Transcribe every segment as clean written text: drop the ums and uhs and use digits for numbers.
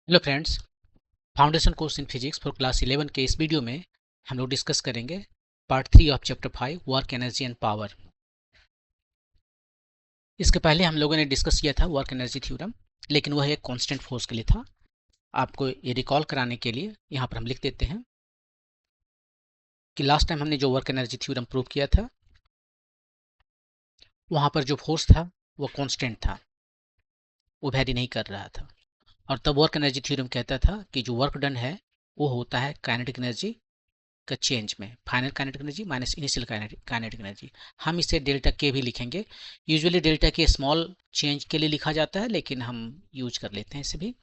Hello friends, foundation course in physics for class 11 के इस video में हम लोग डिस्कस करेंगे part 3 of chapter 5 work energy and power. इसके पहले हम लोगों ने डिस्कस किया था वर्क एनर्जी थ्योरम, लेकिन वह एक कांस्टेंट फोर्स के लिए था। आपको ये रिकॉल कराने के लिए यहाँ पर हम लिख देते हैं कि लास्ट टाइम हमने जो वर्क एनर्जी थ्योरम प्रूव किया था वहाँ पर जो फोर्स था वो कांस्टेंट था, वो वेरी नहीं कर रहा था। और तब वर्क एनर्जी थ्योरम कहता था कि जो वर्क डन है वो होता है काइनेटिक एनर्जी का चेंज में, final kinetic energy minus initial kinetic energy. हम इसे डेल्टा के भी लिखेंगे। यूजुअली डेल्टा के स्मॉल चेंज के लिए लिखा जाता है, लेकिन हम यूज कर लेते हैं इसे भी,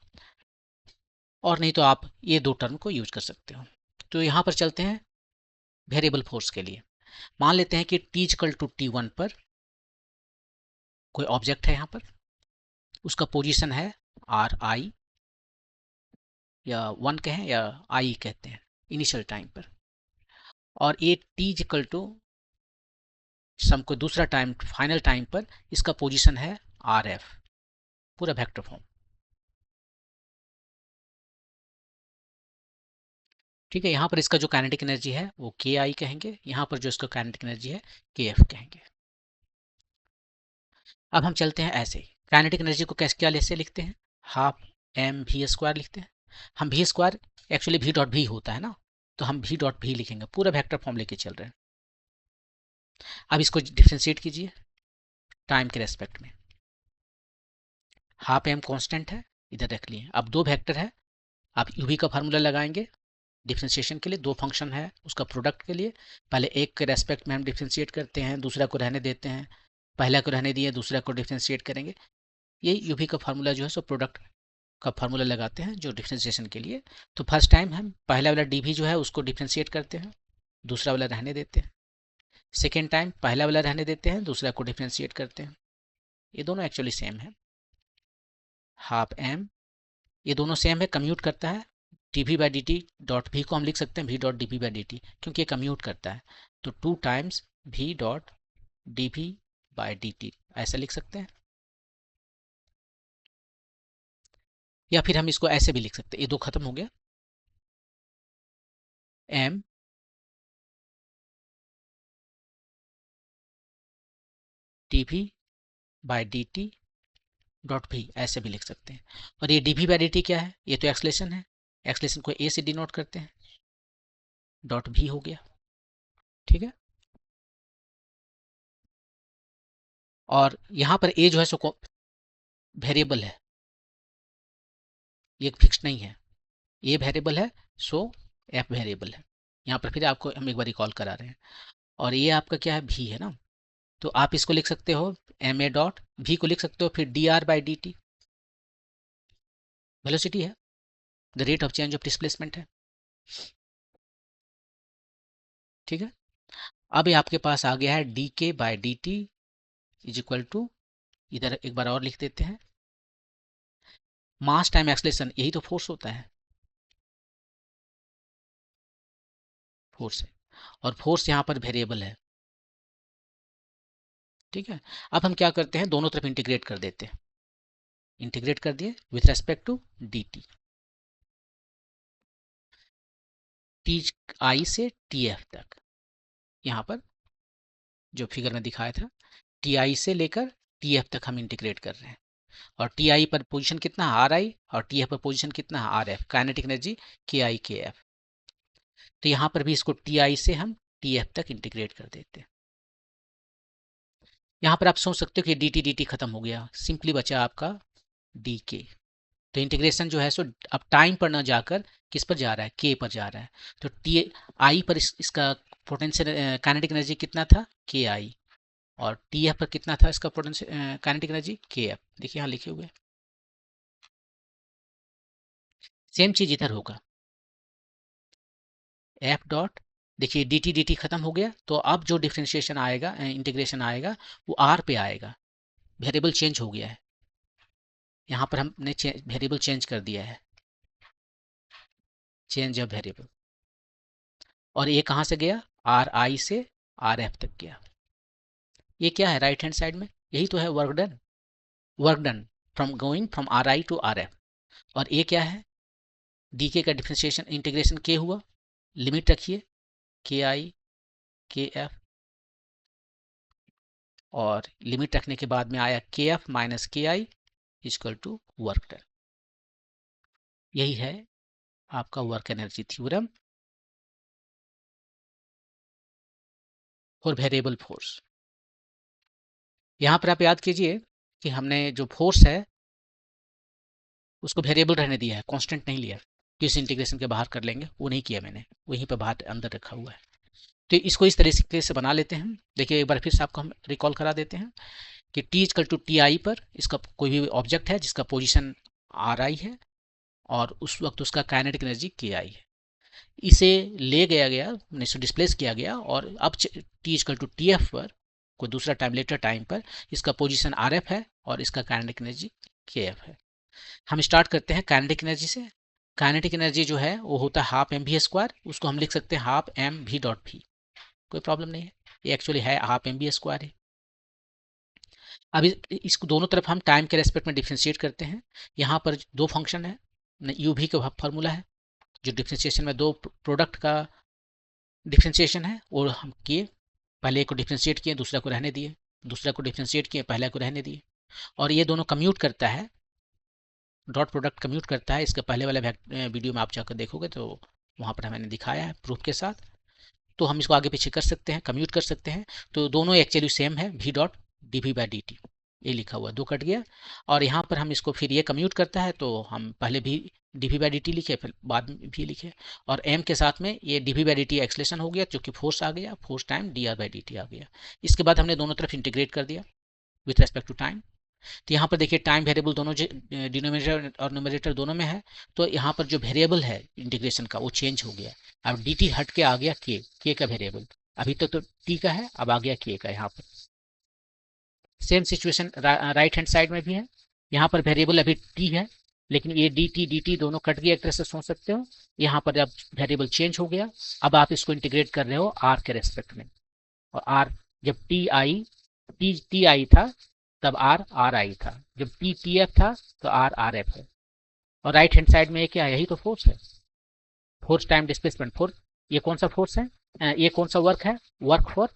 और नहीं तो आप ये दो टर्म को यूज कर सकते हो। तो यहाँ पर चलते हैं वेरिएबल फोर्स के लिए। मान लेते हैं कि टी इक्वल टू T1 पर कोई ऑब्जेक्ट है, यहाँ पर उसका पोजीशन है RI, या 1 कहें या I कहते हैं इनिशियल टाइम पर, और ये टी इक्वल टू सम को दूसरा टाइम फाइनल टाइम पर इसका पोजीशन है RF, पूरा वेक्टर फॉर्म। ठीक है, यहाँ पर इसका जो काइनेटिक एनर्जी है वो KI कहेंगे, यहाँ पर जो इसका काइनेटिक एनर्जी है KF कहेंगे। अब हम चलते हैं ऐसे ही, काइनेटिक एनर्जी को कैसे क्या ऐसे लिखते हैं, हाफ mv² लिखते हैं। हम v² एक्चुअली v डॉट भी होता है ना, तो हम v डॉट भी लिखेंगे, पूरा वेक्टर फॉर्म लेके चल रहे हैं। अब इसको डिफ्रेंशिएट कीजिए टाइम के रेस्पेक्ट में। हाफ m कांस्टेंट है, इधर रख लिए। अब दो वेक्टर है, आप uv का फार्मूला लगाएंगे डिफ्रेंशिएशन के लिए। दो फंक्शन है उसका प्रोडक्ट के लिए, पहले एक के रेस्पेक्ट में हम डिफ्रेंशिएट करते हैं, दूसरा को रहने देते हैं, पहला को रहने दिए दूसरा को डिफ्रेंशिएट करेंगे। ये यूवी का फार्मूला जो है सो प्रोडक्ट का फार्मूला लगाते हैं जो डिफ्रेंशिएशन के लिए। तो फर्स्ट टाइम हम पहला वाला डीवी जो है उसको डिफ्रेंशिएट करते हैं, दूसरा वाला रहने देते हैं। सेकेंड टाइम पहला वाला रहने देते हैं, दूसरा को डिफ्रेंशिएट करते हैं। ये दोनों एक्चुअली सेम है, हाफ एम, ये दोनों सेम है, कम्यूट करता है। dv बाई dt डॉट भी को हम लिख सकते हैं v dot dv by dt, क्योंकि ये कम्यूट करता है। तो 2 times v dot dv by dt ऐसा लिख सकते हैं, या फिर हम इसको ऐसे भी लिख सकते हैं। ये दो खत्म हो गया, m dv by dt dot भी ऐसे भी लिख सकते हैं। और ये dv बाई dt क्या है, ये तो एक्सलेशन है, एक्सलेशन को a से डिनोट करते हैं, डॉट भी हो गया। ठीक है, और यहाँ पर a जो है सो वेरिएबल है, ये फिक्स नहीं है, ए वेरिएबल है, सो एफ वेरिएबल है। यहाँ पर फिर आपको हम एक बार रिकॉल करा रहे हैं। और ये आपका क्या है, भी है ना, तो आप इसको लिख सकते हो एम ए डॉट भी को लिख सकते हो फिर D R by D T, velocity है, the rate of change of displacement है। ठीक है, अब ये आपके पास आ गया है d k by D t is equal to, इधर एक बार और लिख देते हैं, मास टाइम एक्सलेशन, यही तो फोर्स होता है, फोर्स है, और फोर्स यहाँ पर वेरिएबल है। ठीक है, अब हम क्या करते हैं, दोनों तरफ इंटीग्रेट कर देते हैं, इंटीग्रेट कर दिए with respect to d t, t i से टी एफ तक। यहाँ पर जो फिगर में दिखाया था, टी आई से लेकर टी एफ तक हम इंटीग्रेट कर रहे हैं। और टी आई पर पोजीशन कितना है आर आई, और टी एफ पर पोजीशन कितना है आर एफ, काइनेटिक एनर्जी के आई के एफ। तो यहाँ पर भी इसको टी आई से हम टी एफ तक इंटीग्रेट कर देते हैं। यहाँ पर आप सोच सकते हो कि डी टी खत्म हो गया, सिंपली बचा आपका डी के। तो इंटीग्रेशन जो है सो अब टाइम पर ना जाकर किस पर जा रहा है, के पर जा रहा है। तो टी आई पर इसका पोटेंशियल काइनेटिक एनर्जी कितना था, के आई, और टी एफ पर कितना था इसका पोटेंशियल काइनेटिक एनर्जी, के एफ। देखिए यहाँ लिखे हुए, सेम चीज इधर होगा, एफ डॉट, देखिए डी टी खत्म हो गया, तो अब जो डिफ्रेंशिएशन आएगा, इंटीग्रेशन आएगा, वो आर पे आएगा, वेरिएबल चेंज हो गया है। यहाँ पर हमने वेरिएबल चेंज कर दिया है, चेंज ऑफ वेरिएबल, और ये कहाँ से गया, आर आई से आर एफ तक गया। ये क्या है राइट हैंड साइड में, यही तो है work done, work done from going from r i to r f. और ये क्या है, डी के का डिफ्रेंशिएशन इंटीग्रेशन के हुआ, लिमिट रखिए के आई के एफ, और लिमिट रखने के बाद में आया के एफ माइनस के I equal to work done. यही है आपका वर्क एनर्जी थ्योरम और वेरिएबल फोर्स। यहां पर आप याद कीजिए कि हमने जो फोर्स है उसको वेरिएबल रहने दिया है, कांस्टेंट नहीं लिया। किस इंटीग्रेशन के बाहर कर लेंगे वो नहीं किया मैंने, वहीं पर बाहर अंदर रखा हुआ है। तो इसको इस तरीके से बना लेते हैं। देखिए एक बार फिर से आपको हम रिकॉल करा देते हैं कि t equal to t i पर इसका कोई भी ऑब्जेक्ट है जिसका पोजीशन आर आई है और उस वक्त उसका काइनेटिक एनर्जी के आई है। इसे ले गया गया, इसे डिस्प्लेस किया गया और अब t equal to t f पर कोई दूसरा टाइम लेटर टाइम पर इसका पोजीशन आर एफ है और इसका काइनेटिक एनर्जी के एफ है। हम स्टार्ट करते हैं काइनेटिक एनर्जी से। काइनेटिक एनर्जी जो है वो होता है हाफ एम वी स्क्वायर, उसको हम लिख सकते हैं half m v dot v, कोई प्रॉब्लम नहीं है, ये एक्चुअली है हाफ एम वी स्क्वायर है। अब इसको दोनों तरफ हम टाइम के रेस्पेक्ट में डिफ्रेंशिएट करते हैं। यहाँ पर दो फंक्शन है, यू वी का फॉर्मूला है, जो डिफ्रेंशिएशन में दो प्रोडक्ट का डिफ्रेंशिएशन है और हम किए, पहले एक को डिफ्रेंशिएट किए दूसरा को रहने दिए, दूसरा को डिफ्रेंशिएट किए पहले को रहने दिए, और ये दोनों कम्यूट करता है, डॉट प्रोडक्ट कम्यूट करता है। इसके पहले वाले वीडियो में आप जाकर देखोगे तो वहाँ पर मैंने दिखाया है प्रूफ के साथ। तो हम इसको आगे पीछे कर सकते हैं, कम्यूट कर सकते हैं। तो दोनों एक्चुअली सेम है, v dot d we by D t, ये लिखा हुआ, दो कट गया। और यहाँ पर हम इसको फिर ये कम्यूट करता है तो हम पहले भी d we by D t लिखे फिर बाद में भी लिखे, और एम के साथ में ये D we by D T acceleration हो गया, जो कि फोर्स आ गया, force time D R by D T आ गया। इसके बाद हमने दोनों तरफ इंटीग्रेट कर दिया विथ रेस्पेक्ट टू टाइम। तो यहाँ पर देखिए टाइम वेरिएबल दोनों डिनोमिनेटर और न्यूमरेटर दोनों में है, तो यहाँ पर जो वेरिएबल है इंटीग्रेशन का वो चेंज हो गया। अब डी टी हट के आ गया के का वेरिएबल, अभी तक तो टी का है, अब आ गया के का। यहाँ पर same situation right hand side में भी है, यहाँ पर वेरिएबल अभी टी है लेकिन ये डी टी दोनों कट गया, एक तरह से सोच सकते हो। यहाँ पर अब वेरिएबल चेंज हो गया, अब आप इसको इंटीग्रेट कर रहे हो आर के रेस्पेक्ट में, और आर जब टी आई था तब आर आर आई था, जब टी एफ था तो आर आर एफ है। और राइट हैंड साइड में ये क्या है, यही तो फोर्स है, फोर्स टाइम डिस्प्लेसमेंट फोर्स। ये कौन सा फोर्स है, ये कौन सा वर्क है, वर्क फॉर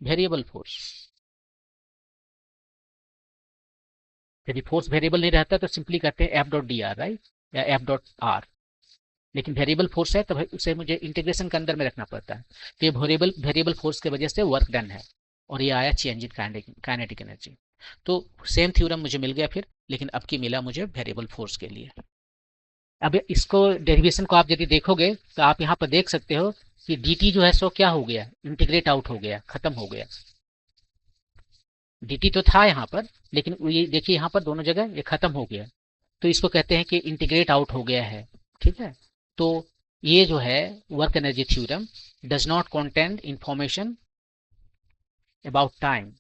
वेरिएबल फोर्स। यदि फोर्स वेरिएबल नहीं रहता तो सिंपली कहते हैं F dot D R, right, या एफ डॉट आर। लेकिन वेरिएबल फोर्स है तो उसे मुझे इंटीग्रेशन के अंदर में रखना पड़ता है। तो ये वेरिएबल फोर्स की वजह से वर्क डन है, और ये आया चेंज इन काइनेटिक एनर्जी। तो सेम थ्योरम मुझे मिल गया फिर, लेकिन अब की मिला मुझे वेरिएबल फोर्स के लिए। अब इसको डेरिवेशन को आप यदि देखोगे तो आप यहाँ पर देख सकते हो कि dt जो है सो क्या हो गया, इंटीग्रेट आउट हो गया, खत्म हो गया। dt तो था यहाँ पर, लेकिन ये देखिए यहाँ पर दोनों जगह ये खत्म हो गया, तो इसको कहते हैं कि इंटीग्रेट आउट हो गया है। ठीक है, तो ये जो है work energy theorem does not contain information about time.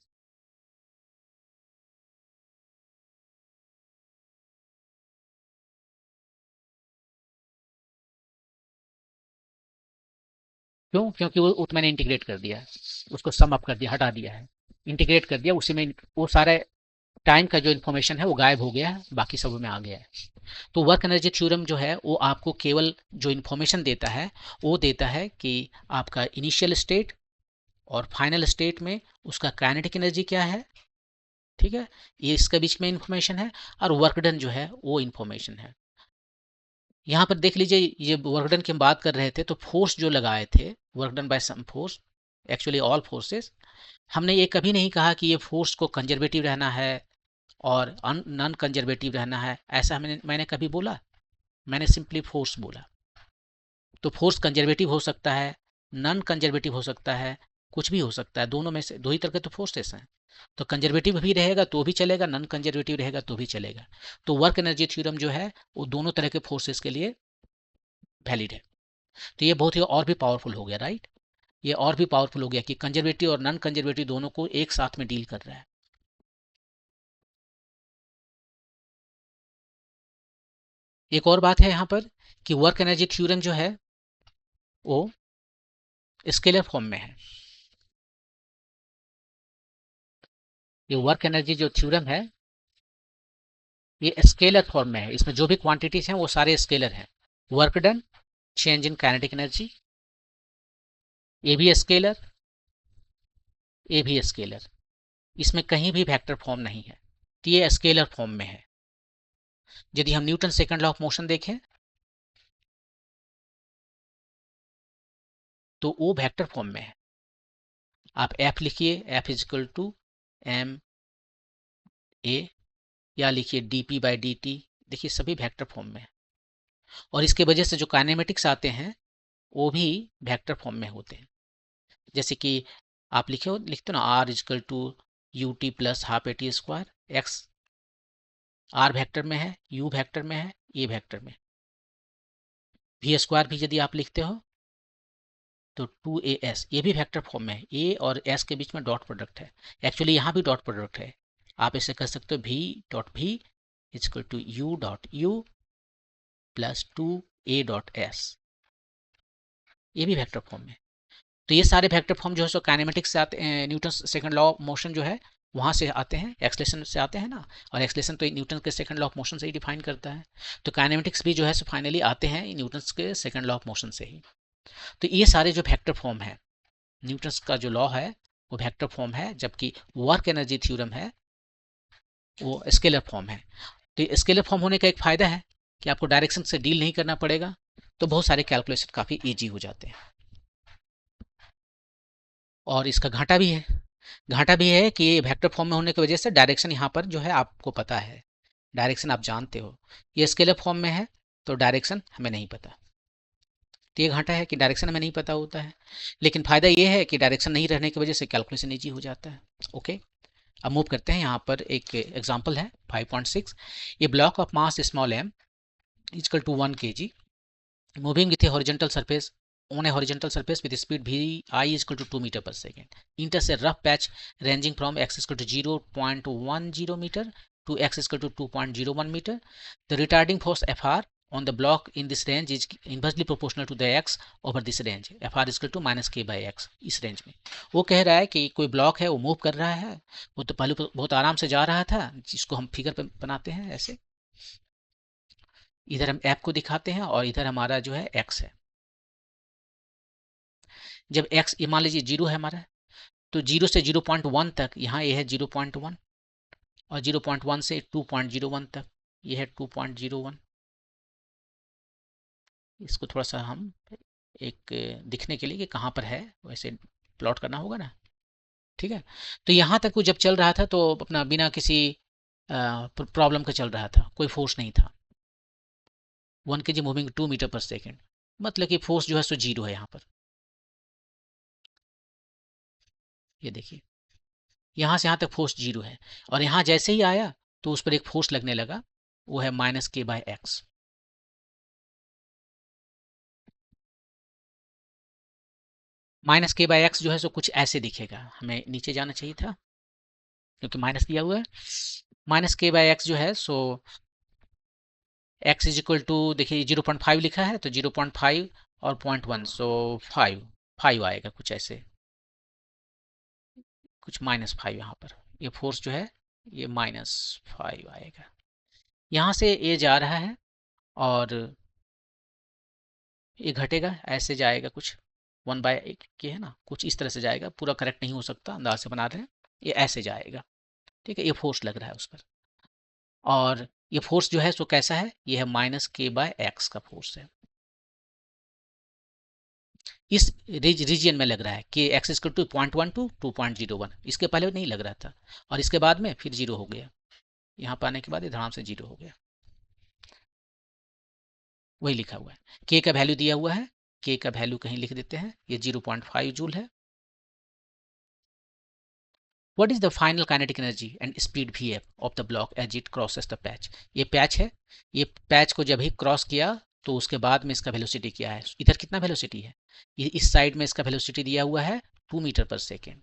क्यों, क्योंकि वो मैंने इंटीग्रेट कर दिया है, उसको सम अप कर दिया, हटा दिया है, इंटीग्रेट कर दिया, उसी में वो सारे टाइम का जो इन्फॉर्मेशन है वो गायब हो गया है, बाकी सब में आ गया है। तो वर्क एनर्जी थ्योरम जो है वो आपको केवल जो इन्फॉर्मेशन देता है वो देता है कि आपका इनिशियल स्टेट और फाइनल स्टेट में उसका काइनेटिक एनर्जी क्या है। ठीक है, ये इसके बीच में इन्फॉर्मेशन है, और वर्क डन जो है वो इन्फॉर्मेशन है। यहाँ पर देख लीजिए, ये वर्क डन की हम बात कर रहे थे तो फोर्स जो लगाए थे, work done by some force, actually all forces, हमने ये कभी नहीं कहा कि ये फोर्स को कंजर्वेटिव रहना है और नॉन कंजर्वेटिव रहना है, ऐसा मैंने कभी बोला, मैंने सिंपली फोर्स बोला। तो फोर्स कंजर्वेटिव हो सकता है, नॉन कंजर्वेटिव हो सकता है, कुछ भी हो सकता है, दोनों में से दो ही तरह के तो फोर्सेस हैं। तो कंजर्वेटिव भी रहेगा तो भी चलेगा, नॉन कंजर्वेटिव रहेगा तो भी चलेगा। तो वर्क एनर्जी थ्योरम जो है वो दोनों तरह के फोर्सेस के लिए वैलिड है। तो ये बहुत ही और भी पावरफुल हो गया, राइट, ये और भी पावरफुल हो गया कि कंजर्वेटिव और नॉन कंजर्वेटिव दोनों को एक साथ में डील कर रहा है। एक और बात है यहाँ पर कि वर्क एनर्जी थ्योरम जो है वो स्केलर फॉर्म में है। ये वर्क एनर्जी जो थ्योरम है ये स्केलर फॉर्म में है, इसमें जो भी क्वांटिटीज हैं वो सारे स्केलर हैं। Work done, change in kinetic energy, A भी स्केलर, ए भी स्केलर, इसमें कहीं भी वेक्टर फॉर्म नहीं है, तो ये स्केलर फॉर्म में है। यदि हम Newton second law of motion देखें तो वो वेक्टर फॉर्म में है। आप F लिखिए, F is equal to m a, या लिखिए dp बाई dt, देखिए सभी वेक्टर फॉर्म में है। और इसके वजह से जो काइनेमेटिक्स आते हैं वो भी वेक्टर फॉर्म में होते हैं। जैसे कि आप लिखते हो ना r is equal to u t plus half a t square, x r vector में है, u वेक्टर में है, a वेक्टर में। v स्क्वायर भी यदि आप लिखते हो तो 2as, ये भी वेक्टर फॉर्म में है, a और s के बीच में डॉट प्रोडक्ट है। एक्चुअली यहाँ भी डॉट प्रोडक्ट है, आप इसे कह सकते हो v dot v is equal to u dot u plus 2a dot s, ये भी वेक्टर फॉर्म में। तो ये सारे वेक्टर फॉर्म जो है सो काइनेमेटिक्स से आते हैं, Newton second law of motion जो है वहाँ से आते हैं, एक्सलेशन से आते हैं ना, और एक्सलेशन तो न्यूटन के सेकंड लॉ ऑफ मोशन से ही डिफाइन करता है। तो काइनेमेटिक्स भी जो है सो फाइनली आते हैं न्यूटन के सेकंड लॉ ऑफ मोशन से ही। तो ये सारे जो वेक्टर फॉर्म है, न्यूटन का जो लॉ है वो वेक्टर फॉर्म है, जबकि वर्क एनर्जी थ्योरम है वो स्केलर फॉर्म है। तो स्केलर फॉर्म होने का एक फायदा है कि आपको डायरेक्शन से डील नहीं करना पड़ेगा, तो बहुत सारे कैलकुलेशन काफ़ी ईजी हो जाते हैं। और इसका घाटा भी है, घाटा भी है कि वेक्टर फॉर्म में होने की वजह से डायरेक्शन यहाँ पर जो है आपको पता है, डायरेक्शन आप जानते हो। ये स्केलर फॉर्म में है तो डायरेक्शन हमें नहीं पता, तो ये घाटा है कि डायरेक्शन हमें नहीं पता होता है। लेकिन फ़ायदा ये है कि डायरेक्शन नहीं रहने की वजह से कैलकुलेशन ईजी हो जाता है। ओके, अब मूव करते हैं। यहाँ पर एक एग्जाम्पल है 5.6, a block of mass small m equal to 1 kg moving with a horizontal surface on a horizontal surface with speed v I is equal to 2 meter per second enters a rough patch ranging from x is equal to 0.10 meter to x is equal to 2.01 meter. The retarding force Fr on the block in this range is inversely proportional to the x over this range. Fr is equal to minus k by x. इस range में वो कह रहा है कि कोई block है वो मूव कर रहा है, वो तो पहले बहुत आराम से जा रहा था, जिसको हम फिगर पे बनाते हैं ऐसे। इधर हम f को दिखाते हैं और इधर हमारा जो है x है। जब x ये मान लीजिए 0 है हमारा, तो 0 से 0.1 तक यहाँ ये है 0.1, और 0.1 से 2.01 तक ये है 2.01। इसको थोड़ा सा हम एक दिखने के लिए कि कहाँ पर है वैसे प्लॉट करना होगा ना, ठीक है। तो यहाँ तक वो जब चल रहा था तो अपना बिना किसी प्रॉब्लम का चल रहा था, कोई फोर्स नहीं था। 1 kg मूविंग 2 मीटर पर सेकेंड, मतलब कि फोर्स जो है सो 0 है यहाँ पर। ये देखिए यहाँ से यहाँ तक फोर्स 0 है, और यहाँ जैसे ही आया तो उस पर एक फोर्स लगने लगा, वो है माइनस के बाय एक्स। माइनस के बाय एक्स जो है सो कुछ ऐसे दिखेगा, हमें नीचे जाना चाहिए था क्योंकि माइनस दिया हुआ है। माइनस के बाय एक्स जो है सो एक्स इज इक्वल टू, देखिए 0.5 लिखा है तो 0.5 और 0.1 सो 5 आएगा, कुछ ऐसे, कुछ -5 यहाँ पर। ये फोर्स जो है ये -5 आएगा। यहाँ से ये जा रहा है और ये घटेगा, ऐसे जाएगा कुछ 1/8 के है ना, कुछ इस तरह से जाएगा, पूरा करेक्ट नहीं हो सकता, अंदाज से बना रहे हैं। ये ऐसे जाएगा, ठीक है, ये फोर्स लग रहा है उस पर। और ये फोर्स जो है सो कैसा है, ये है -k/x का फोर्स है। इस रीजन में लग रहा है कि x इक्वल टू 0.1 टू 2.01, इसके पहले नहीं लग रहा था, और इसके बाद में फिर 0 हो गया, यहाँ पर आने के बाद धड़ाम से 0 हो गया। वही लिखा हुआ है, k का वैल्यू दिया हुआ है, k का वैल्यू कहीं लिख देते हैं, ये 0.5 जूल है। What is the final kinetic energy and speed Vf of the block as it crosses the patch? ये पैच है, ये पैच को जब ही क्रॉस किया तो उसके बाद में इसका वेलोसिटी क्या है, इधर कितना वेलोसिटी है, इस साइड में इसका वेलोसिटी दिया हुआ है 2 मीटर पर सेकेंड।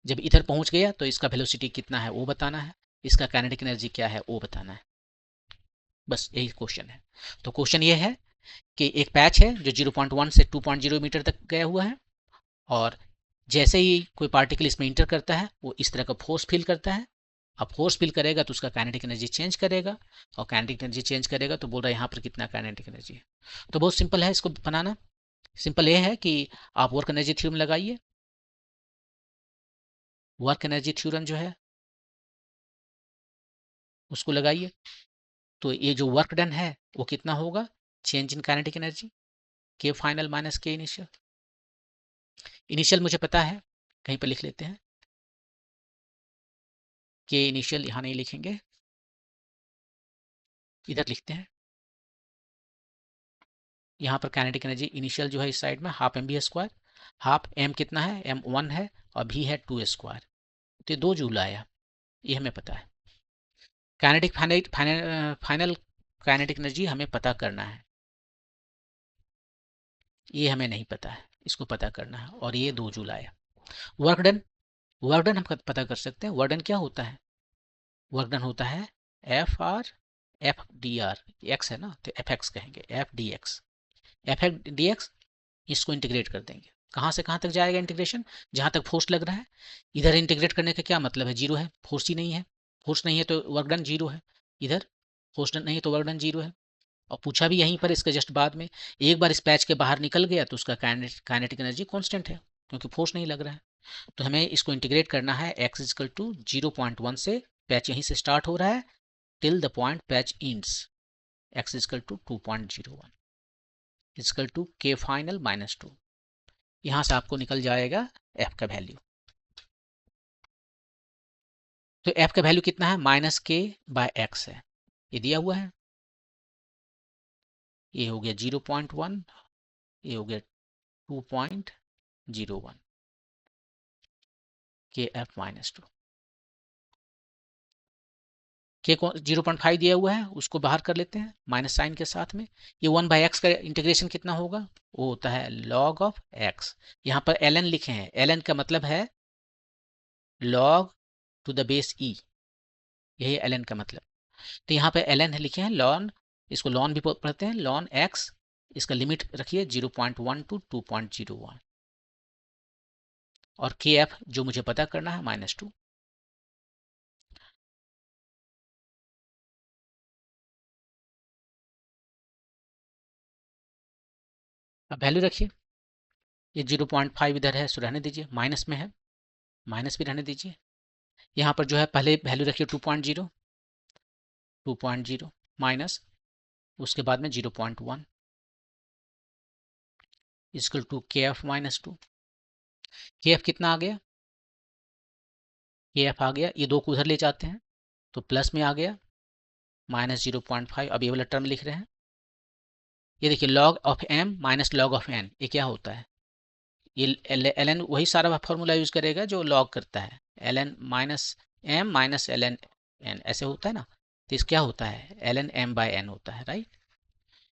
जब इधर पहुंच गया तो इसका वेलोसिटी कितना है वो बताना है, इसका काइनेटिक एनर्जी क्या है वो बताना है, बस यही क्वेश्चन है। तो क्वेश्चन ये है कि एक पैच है जो 0.1 से 2.0 मीटर तक गया हुआ है, और जैसे ही कोई पार्टिकल इसमें इंटर करता है वो इस तरह का फोर्स फील करता है, अब फोर्स फील करेगा तो उसका काइनेटिक एनर्जी चेंज करेगा, और काइनेटिक एनर्जी चेंज करेगा तो बोल रहा है यहाँ पर कितना काइनेटिक एनर्जी है। तो बहुत सिंपल है इसको बनाना। सिंपल ये है कि आप वर्क एनर्जी थ्योरम लगाइए। वर्क एनर्जी थ्योरम जो है उसको लगाइए, तो ये जो वर्क डन है वो कितना होगा, चेंज इन काइनेटिक एनर्जी के फाइनल माइनस के इनिशियल। इनिशियल मुझे पता है, कहीं पर लिख लेते हैं, के इनिशियल यहाँ नहीं लिखेंगे, इधर लिखते हैं। यहाँ पर काइनेटिक एनर्जी इनिशियल जो है इस साइड में half m b square, half m कितना है, एम 1 है और भी है 2 स्क्वायर, तो ये 2 जूल आया, ये हमें पता है। काइनेटिक फाइनल काइनेटिक एनर्जी हमें पता करना है, ये हमें नहीं पता है, इसको पता करना है, और ये 2 जूल आया। वर्क डन, वर्क डन हम पता कर सकते हैं। वर्क डन क्या होता है, वर्क डन होता है F R F D R, x है ना तो एफ एक्स कहेंगे, F D x, F x d x. इसको इंटीग्रेट कर देंगे, कहाँ से कहाँ तक जाएगा इंटीग्रेशन, जहाँ तक फोर्स लग रहा है। इधर इंटीग्रेट करने का क्या मतलब है, जीरो है, फोर्स ही नहीं है, फोर्स नहीं है तो वर्क डन जीरो है, इधर फोर्स डन नहीं है तो वर्क डन जीरो है। और पूछा भी यहीं पर इसके जस्ट बाद में, एक बार इस पैच के बाहर निकल गया तो उसका काइनेटिक एनर्जी कांस्टेंट है, क्योंकि फोर्स नहीं लग रहा है। तो हमें इसको इंटीग्रेट करना है, x इजकल टू 0.1 से, पैच यहीं से स्टार्ट हो रहा है till the point patch ends, x is equal to 2.01 is equal to k final minus 2। यहाँ से आपको निकल जाएगा f का वैल्यू। तो f का वैल्यू कितना है, माइनस के बाय एक्स है, ये दिया हुआ है। ये हो गया 0.1, ये हो गया 2.01 के एफ माइनस 2, के 0.5 दिया हुआ है, उसको बाहर कर लेते हैं माइनस साइन के साथ में। ये 1/x का इंटीग्रेशन कितना होगा, वो होता है log ऑफ x। यहाँ पर ln लिखे हैं, ln का मतलब है log to the base e, यही ln का मतलब। तो यहाँ पे ln लिखे हैं ln, इसको ln भी पढ़ते हैं, ln x। इसका लिमिट रखिए 0.1 टू 2.01, और के एफ जो मुझे पता करना है -2। अब वैल्यू रखिए, ये 0.5 इधर है सो रहने दीजिए, माइनस में है, माइनस भी रहने दीजिए। यहाँ पर जो है पहले वैल्यू रखिए 2.0, 2.0 माइनस, उसके बाद में 0.1 इजकल टू के एफ माइनस 2। के एफ कितना आ गया, के एफ आ गया, ये 2 को उधर ले जाते हैं तो प्लस में आ गया -0.5। अब ये वाला टर्म लिख रहे हैं, ये देखिए log of m minus log of n, ये क्या होता है, ये एल एन वही सारा फॉर्मूला यूज करेगा जो log करता है, l n minus m minus l n n, ऐसे होता है ना। तो इस क्या होता है, l n m by n होता है, राइट।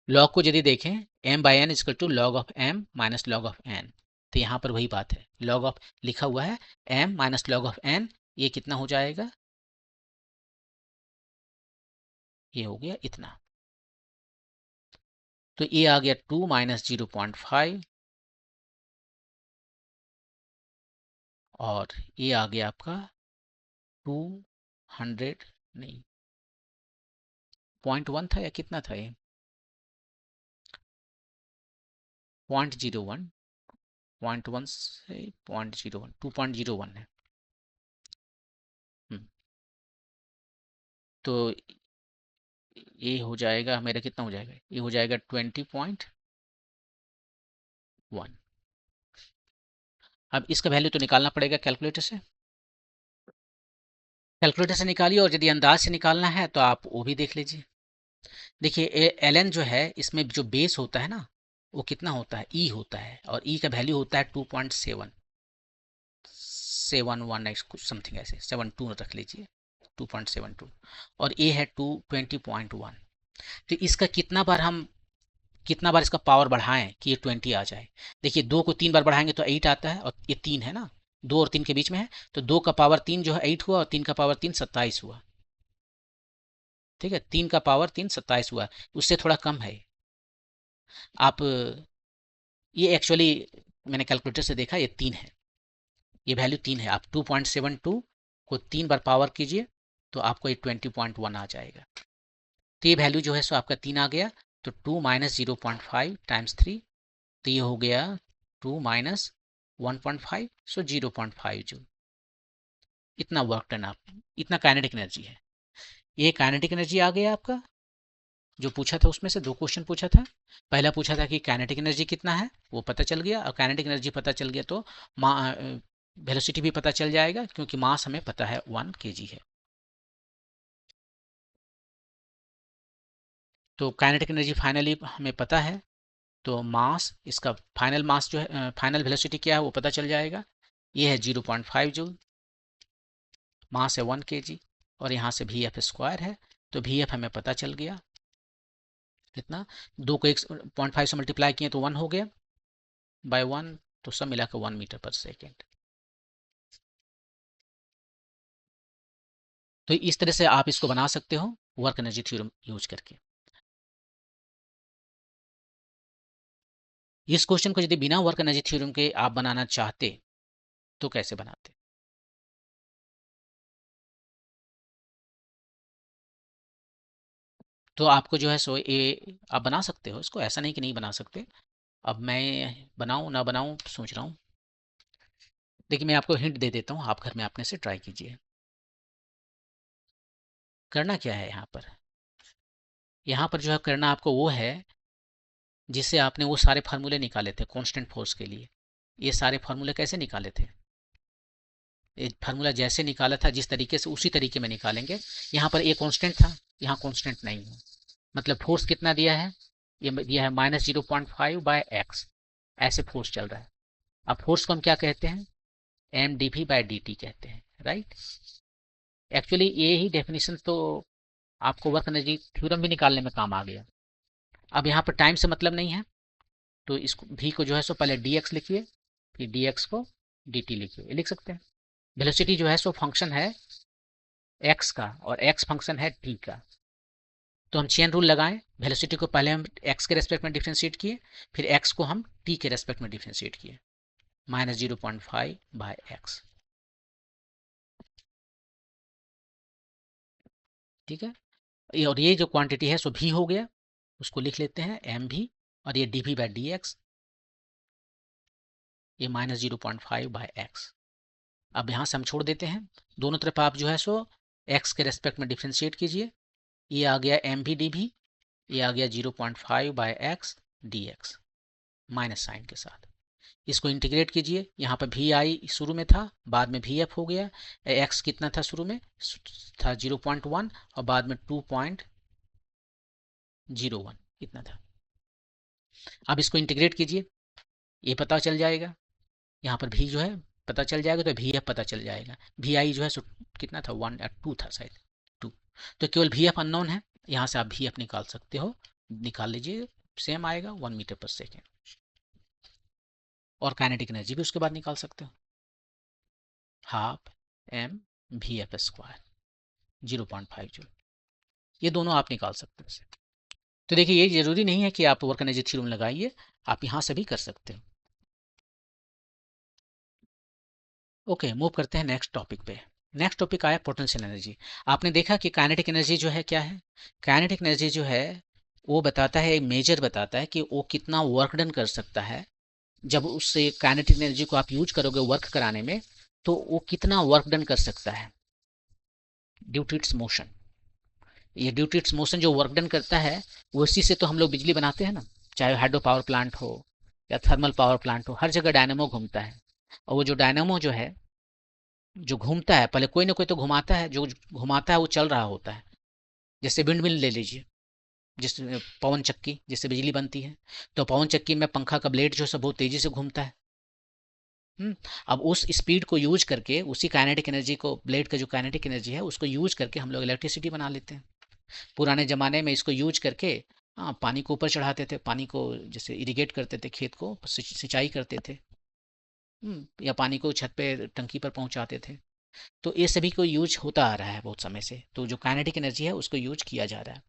लॉग को यदि देखें, m by n is equal to log of m minus log of n, तो यहाँ पर वही बात है, लॉग ऑफ लिखा हुआ है m minus log of n, ये कितना हो जाएगा, ये हो गया इतना। तो ये आ गया 2 माइनस 0.5, और ये आ गया आपका 200 नहीं 0.1 था या कितना था ये, 0.01, 0.1 से 0.01, 2.01 है। तो ये हो जाएगा मेरा, कितना हो जाएगा, ये हो जाएगा 20.1। अब इसका वैल्यू तो निकालना पड़ेगा कैलकुलेटर से, कैलकुलेटर से निकालिए, और यदि अंदाज से निकालना है तो आप वो भी देख लीजिए। देखिए एल एन जो है, इसमें जो बेस होता है ना, वो कितना होता है, ई होता है, और ई का वैल्यू होता है 2.771 कुछ समथिंग ऐसे, 72 रख लीजिए, 2.72, और ए है 220.1। तो इसका कितना बार इसका पावर बढ़ाएं कि ये 20 आ जाए। देखिए 2 को 3 बार बढ़ाएंगे तो 8 आता है, और ये 3 है ना, 2 और 3 के बीच में है, तो 2 का पावर 3 जो है 8 हुआ, और 3 का पावर 3 27 हुआ। ठीक है, 3 का पावर 3 27 हुआ, उससे थोड़ा कम है। आप ये एक्चुअली मैंने कैलकुलेटर से देखा, ये 3 है, ये वैल्यू 3 है। आप 2.72 को 3 बार पावर कीजिए तो आपको ये 20.1 आ जाएगा। तो ये वैल्यू जो है सो आपका 3 आ गया। तो 2 माइनस 0.5 टाइम्स 3, तो ये हो गया 2 माइनस 1.5, सो 0.5 जूल। इतना वर्क डन आप, इतना काइनेटिक एनर्जी है। ये काइनेटिक एनर्जी आ गया आपका। जो पूछा था उसमें से 2 क्वेश्चन पूछा था। पहला पूछा था कि काइनेटिक एनर्जी कितना है, वो पता चल गया। और काइनेटिक एनर्जी पता चल गया तो वेलोसिटी भी पता चल जाएगा, क्योंकि मास हमें पता है 1 kg है। तो काइनेटिक एनर्जी फाइनली हमें पता है, तो मास, इसका फाइनल मास जो है, फाइनल वेलोसिटी क्या है वो पता चल जाएगा। ये है 0.5 जूल, मास है 1 kg, और यहाँ से वी एफ स्क्वायर है। तो वी एफ हमें पता चल गया कितना, 2 को 1.5 से मल्टीप्लाई किए तो 1 हो गया, बाय 1, तो सब मिलाकर 1 मीटर पर सेकेंड। तो इस तरह से आप इसको बना सकते हो वर्क एनर्जी थ्योरम यूज करके। इस क्वेश्चन को यदि बिना वर्क एनर्जी थ्योरम के आप बनाना चाहते तो कैसे बनाते? तो आपको जो है सो ये आप बना सकते हो इसको, ऐसा नहीं कि नहीं बना सकते। अब मैं बनाऊं ना बनाऊं सोच रहा हूँ। देखिए मैं आपको हिंट दे देता हूँ, आप घर में अपने से ट्राई कीजिए। करना क्या है यहाँ पर, यहाँ पर जो है करना आपको वो है जिससे आपने वो सारे फार्मूले निकाले थे कांस्टेंट फोर्स के लिए। ये सारे फार्मूले कैसे निकाले थे, ये फार्मूला जैसे निकाला था जिस तरीके से उसी तरीके में निकालेंगे। यहाँ पर ए कांस्टेंट था, यहाँ कांस्टेंट नहीं है, मतलब फोर्स कितना दिया है, ये दिया है -0.5 बाय एक्स, ऐसे फोर्स चल रहा है। अब फोर्स को हम क्या कहते हैं, m d we by D t कहते हैं, राइट। एक्चुअली ये ही डेफिनेशन तो आपको वर्क एनर्जी थ्योरम भी निकालने में काम आ गया। अब यहाँ पर टाइम से मतलब नहीं है, तो इसको भी को जो है सो पहले डी एक्स लिखिए, फिर डी एक्स को डी टी लिखिए, लिख सकते हैं। वेलोसिटी जो है सो फंक्शन है एक्स का, और एक्स फंक्शन है टी का। तो हम चेन रूल लगाएं, वेलोसिटी को पहले हम एक्स के रेस्पेक्ट में डिफ्रेंशिएट किए, फिर एक्स को हम टी के रेस्पेक्ट में डिफ्रेंशिएट किए, -0.5 बाय एक्स, ठीक है। और ये जो क्वांटिटी है सो भी हो गया, उसको लिख लेते हैं एम भी, और ये D we by d x, ये -0.5 बाय एक्स। अब यहाँ से हम छोड़ देते हैं, दोनों तरफ आप जो है सो एक्स के रेस्पेक्ट में डिफ्रेंशिएट कीजिए। ये आ गया एम भी डी भी, ये आ गया 0.5 by x d x, minus sign के साथ। इसको इंटीग्रेट कीजिए, यहाँ पर वी आई शुरू में था, बाद में वी एफ हो गया। एक्स कितना था शुरू में, था 0.1, और बाद में 2.01 इतना था। अब इसको इंटीग्रेट कीजिए, ये पता चल जाएगा, यहाँ पर भी जो है पता चल जाएगा, तो वी एफ पता चल जाएगा। वी आई जो है कितना था, 1 या 2 था शायद, 2। तो केवल वी एफ अननोन है, यहाँ से आप वी एफ निकाल सकते हो, निकाल लीजिए, सेम आएगा 1 मीटर पर सेकेंड। और काइनेटिक एनर्जी भी उसके बाद निकाल सकते हो, half m v f square, 0.5 joule. ये दोनों आप निकाल सकते हैं। तो देखिए ये जरूरी नहीं है कि आप वर्क एनर्जी थ्योरम लगाइए, आप यहाँ से भी कर सकते हो। ओके, मूव करते हैं नेक्स्ट टॉपिक पे। नेक्स्ट टॉपिक आया पोटेंशियल एनर्जी। आपने देखा कि काइनेटिक एनर्जी जो है क्या है, काइनेटिक एनर्जी जो है वो बताता है, मेजर बताता है कि वो कितना वर्क डन कर सकता है। जब उससे काइनेटिक एनर्जी को आप यूज करोगे वर्क कराने में, तो वो कितना वर्क डन कर सकता है ड्यू टू इट्स मोशन। ये ड्यू टू इट्स मोशन जो वर्क डन करता है, उसी से तो हम लोग बिजली बनाते हैं ना, चाहे हाइड्रो पावर प्लांट हो या थर्मल पावर प्लांट हो, हर जगह डायनेमो घूमता है। और वो जो डायनेमो जो है, जो घूमता है, पहले कोई ना कोई तो घुमाता है, जो घुमाता है वो चल रहा होता है। जैसे विंड मिल ले लीजिए, जिस पवन चक्की जिससे बिजली बनती है, तो पवन चक्की में पंखा का ब्लेड जो है बहुत तेजी से घूमता है। अब उस स्पीड को यूज करके, उसी काइनेटिक एनर्जी को, ब्लेड का जो काइनेटिक एनर्जी है उसको यूज करके हम लोग इलेक्ट्रिसिटी बना लेते हैं। पुराने ज़माने में इसको यूज करके, हाँ, पानी को ऊपर चढ़ाते थे, पानी को जैसे इरिगेट करते थे, खेत को सिंचाई करते थे, या पानी को छत पे टंकी पर पहुंचाते थे। तो ये सभी को यूज होता आ रहा है बहुत समय से, तो जो काइनेटिक एनर्जी है उसको यूज किया जा रहा है।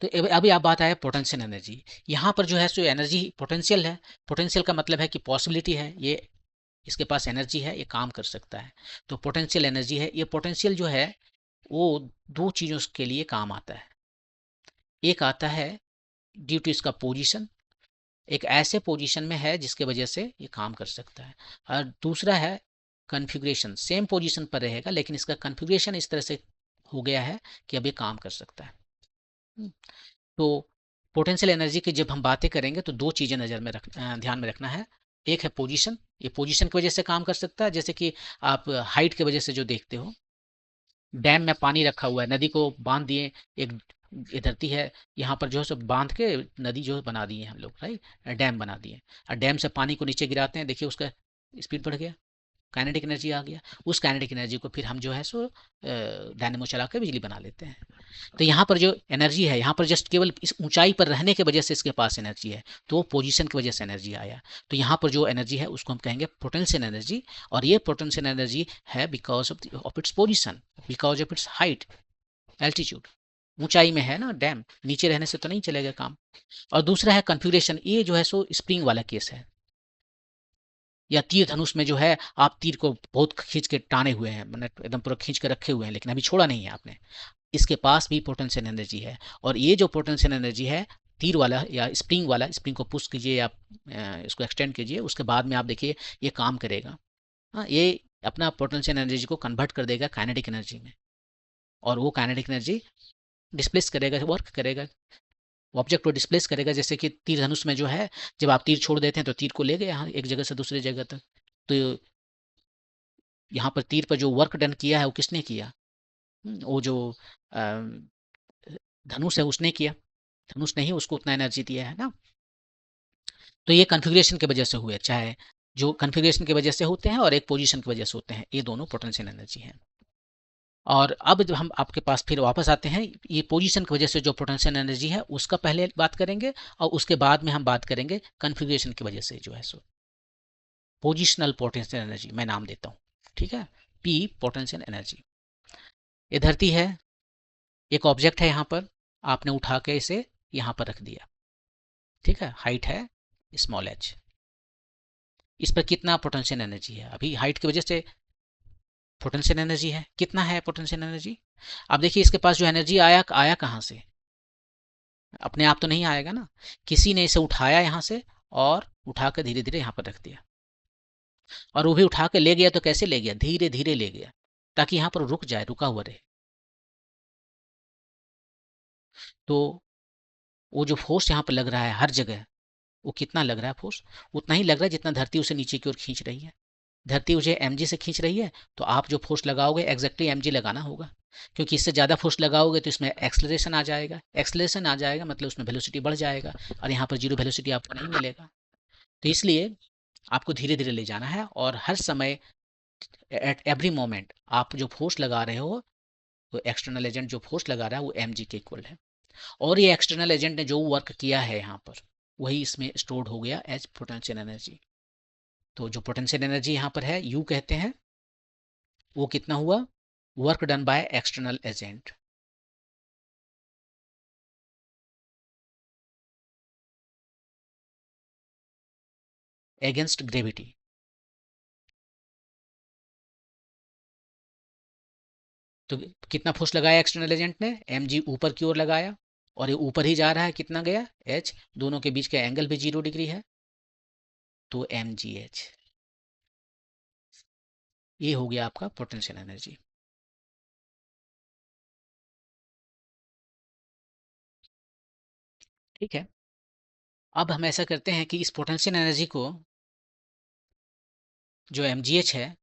तो अभी आप बात आया पोटेंशियल एनर्जी। यहाँ पर जो है सो एनर्जी पोटेंशियल है, पोटेंशियल का मतलब है कि पॉसिबिलिटी है, ये इसके पास एनर्जी है, ये काम कर सकता है। तो पोटेंशियल एनर्जी है, ये पोटेंशियल जो है वो दो चीज़ों के लिए काम आता है। एक आता है ड्यू टू इसका पोजीशन, एक ऐसे पोजीशन में है जिसके वजह से ये काम कर सकता है। और दूसरा है कन्फिग्रेशन, सेम पोजीशन पर रहेगा लेकिन इसका कन्फिग्रेशन इस तरह से हो गया है कि अब ये काम कर सकता है। तो पोटेंशियल एनर्जी की जब हम बातें करेंगे तो दो चीज़ें ध्यान में रखना है। एक है पोजीशन, ये पोजीशन की वजह से काम कर सकता है, जैसे कि आप हाइट की वजह से जो देखते हो, डैम में पानी रखा हुआ है, नदी को बांध दिए, एक ये धरती है, यहाँ पर जो है सब बांध के नदी जो है बना दिए हम लोग, राइट, डैम बना दिए, और डैम से पानी को नीचे गिराते हैं, देखिए उसका स्पीड बढ़ गया, काइनेटिक एनर्जी आ गया। उस काइनेटिक एनर्जी को फिर हम जो है सो डायनेमो चला के बिजली बना लेते हैं। तो यहाँ पर जो एनर्जी है, यहाँ पर जस्ट केवल इस ऊंचाई पर रहने की वजह से इसके पास एनर्जी है, तो वो पोजीशन की वजह से एनर्जी आया। तो यहाँ पर जो एनर्जी है उसको हम कहेंगे पोटेंशियल एनर्जी, और ये पोटेंशियल एनर्जी है because of its position, because of its height, altitude, ऊंचाई में है ना डैम, नीचे रहने से तो नहीं चलेगा काम। और दूसरा है कन्फिग्रेशन, ये जो है सो स्प्रिंग वाला केस है, या तीर धनुष में जो है आप तीर को बहुत खींच के टाने हुए हैं, मतलब एकदम पूरा खींच के रखे हुए हैं लेकिन अभी छोड़ा नहीं है आपने, इसके पास भी पोटेंशियल एनर्जी है। और ये जो पोटेंशियल एनर्जी है तीर वाला या स्प्रिंग वाला, स्प्रिंग को पुश कीजिए या इसको एक्सटेंड कीजिए, उसके बाद में आप देखिए ये काम करेगा। हाँ, ये अपना पोटेंशियल एनर्जी को कन्वर्ट कर देगा काइनेटिक एनर्जी में, और वो काइनेटिक एनर्जी डिस्प्लेस करेगा, वर्क करेगा, ऑब्जेक्ट को डिस्प्लेस करेगा। जैसे कि तीर धनुष में जो है, जब आप तीर छोड़ देते हैं तो तीर को ले गए यहाँ एक जगह से दूसरी जगह तक। तो यहाँ पर तीर पर जो वर्क डन किया है वो किसने किया? वो जो धनुष है उसने किया, धनुष ने ही उसको उतना एनर्जी दिया है ना। तो ये कन्फिग्रेशन की वजह से हुए, चाहे जो कन्फिग्रेशन की वजह से होते हैं और एक पोजीशन की वजह से होते हैं, ये दोनों पोटेंशियल एनर्जी हैं। और अब जब हम आपके पास फिर वापस आते हैं, ये पोजीशन की वजह से जो पोटेंशियल एनर्जी है उसका पहले बात करेंगे, और उसके बाद में हम बात करेंगे कन्फिग्रेशन की वजह से जो है सो पोजिशनल पोटेंशियल एनर्जी, मैं नाम देता हूँ, ठीक है, पी पोटेंशियल एनर्जी। ये धरती है, एक ऑब्जेक्ट है, यहाँ पर आपने उठा के इसे यहाँ पर रख दिया, ठीक है, हाइट है स्मॉल एच, इस पर कितना पोटेंशियल एनर्जी है? अभी हाइट की वजह से पोटेंशियल एनर्जी है, कितना है पोटेंशियल एनर्जी? अब देखिए इसके पास जो एनर्जी आया, आया कहाँ से? अपने आप तो नहीं आएगा ना, किसी ने इसे उठाया यहाँ से और उठा कर धीरे धीरे यहाँ पर रख दिया, और वो भी उठा के ले गया। तो कैसे ले गया? धीरे धीरे ले गया, ताकि यहाँ पर रुक जाए, रुका हुआ रहे। तो वो जो फोर्स यहाँ पर लग रहा है हर जगह, वो कितना लग रहा है फोर्स? उतना ही लग रहा है जितना धरती उसे नीचे की ओर खींच रही है। धरती उसे mg से खींच रही है, तो आप जो फोर्स लगाओगे एग्जैक्टली mg लगाना होगा, क्योंकि इससे ज़्यादा फोर्स लगाओगे तो इसमें एक्सलरेशन आ जाएगा, एक्सलरेशन आ जाएगा मतलब उसमें वेलोसिटी बढ़ जाएगा, और यहाँ पर जीरो वेलोसिटी आपको नहीं मिलेगा। तो इसलिए आपको धीरे धीरे ले जाना है, और हर समय एट एवरी मोमेंट आप जो फोर्स लगा रहे हो, तो एक्सटर्नल एजेंट जो फोर्स लगा रहा है वो mg के इक्वल है, और ये एक्सटर्नल एजेंट ने जो वर्क किया है यहाँ पर, वही इसमें स्टोर्ड हो गया एज पोटेंशियल एनर्जी। तो जो पोटेंशियल एनर्जी यहाँ पर है यू कहते हैं, वो कितना हुआ? Work done by external agent. Against gravity. तो कितना फोर्स लगाया एक्सटर्नल एजेंट ने? mg ऊपर की ओर लगाया, और ये ऊपर ही जा रहा है, कितना गया? h, दोनों के बीच का एंगल भी 0 डिग्री है, तो mgh, ये हो गया आपका पोटेंशियल एनर्जी। ठीक है, अब हम ऐसा करते हैं कि इस पोटेंशियल एनर्जी को, जो mgh है,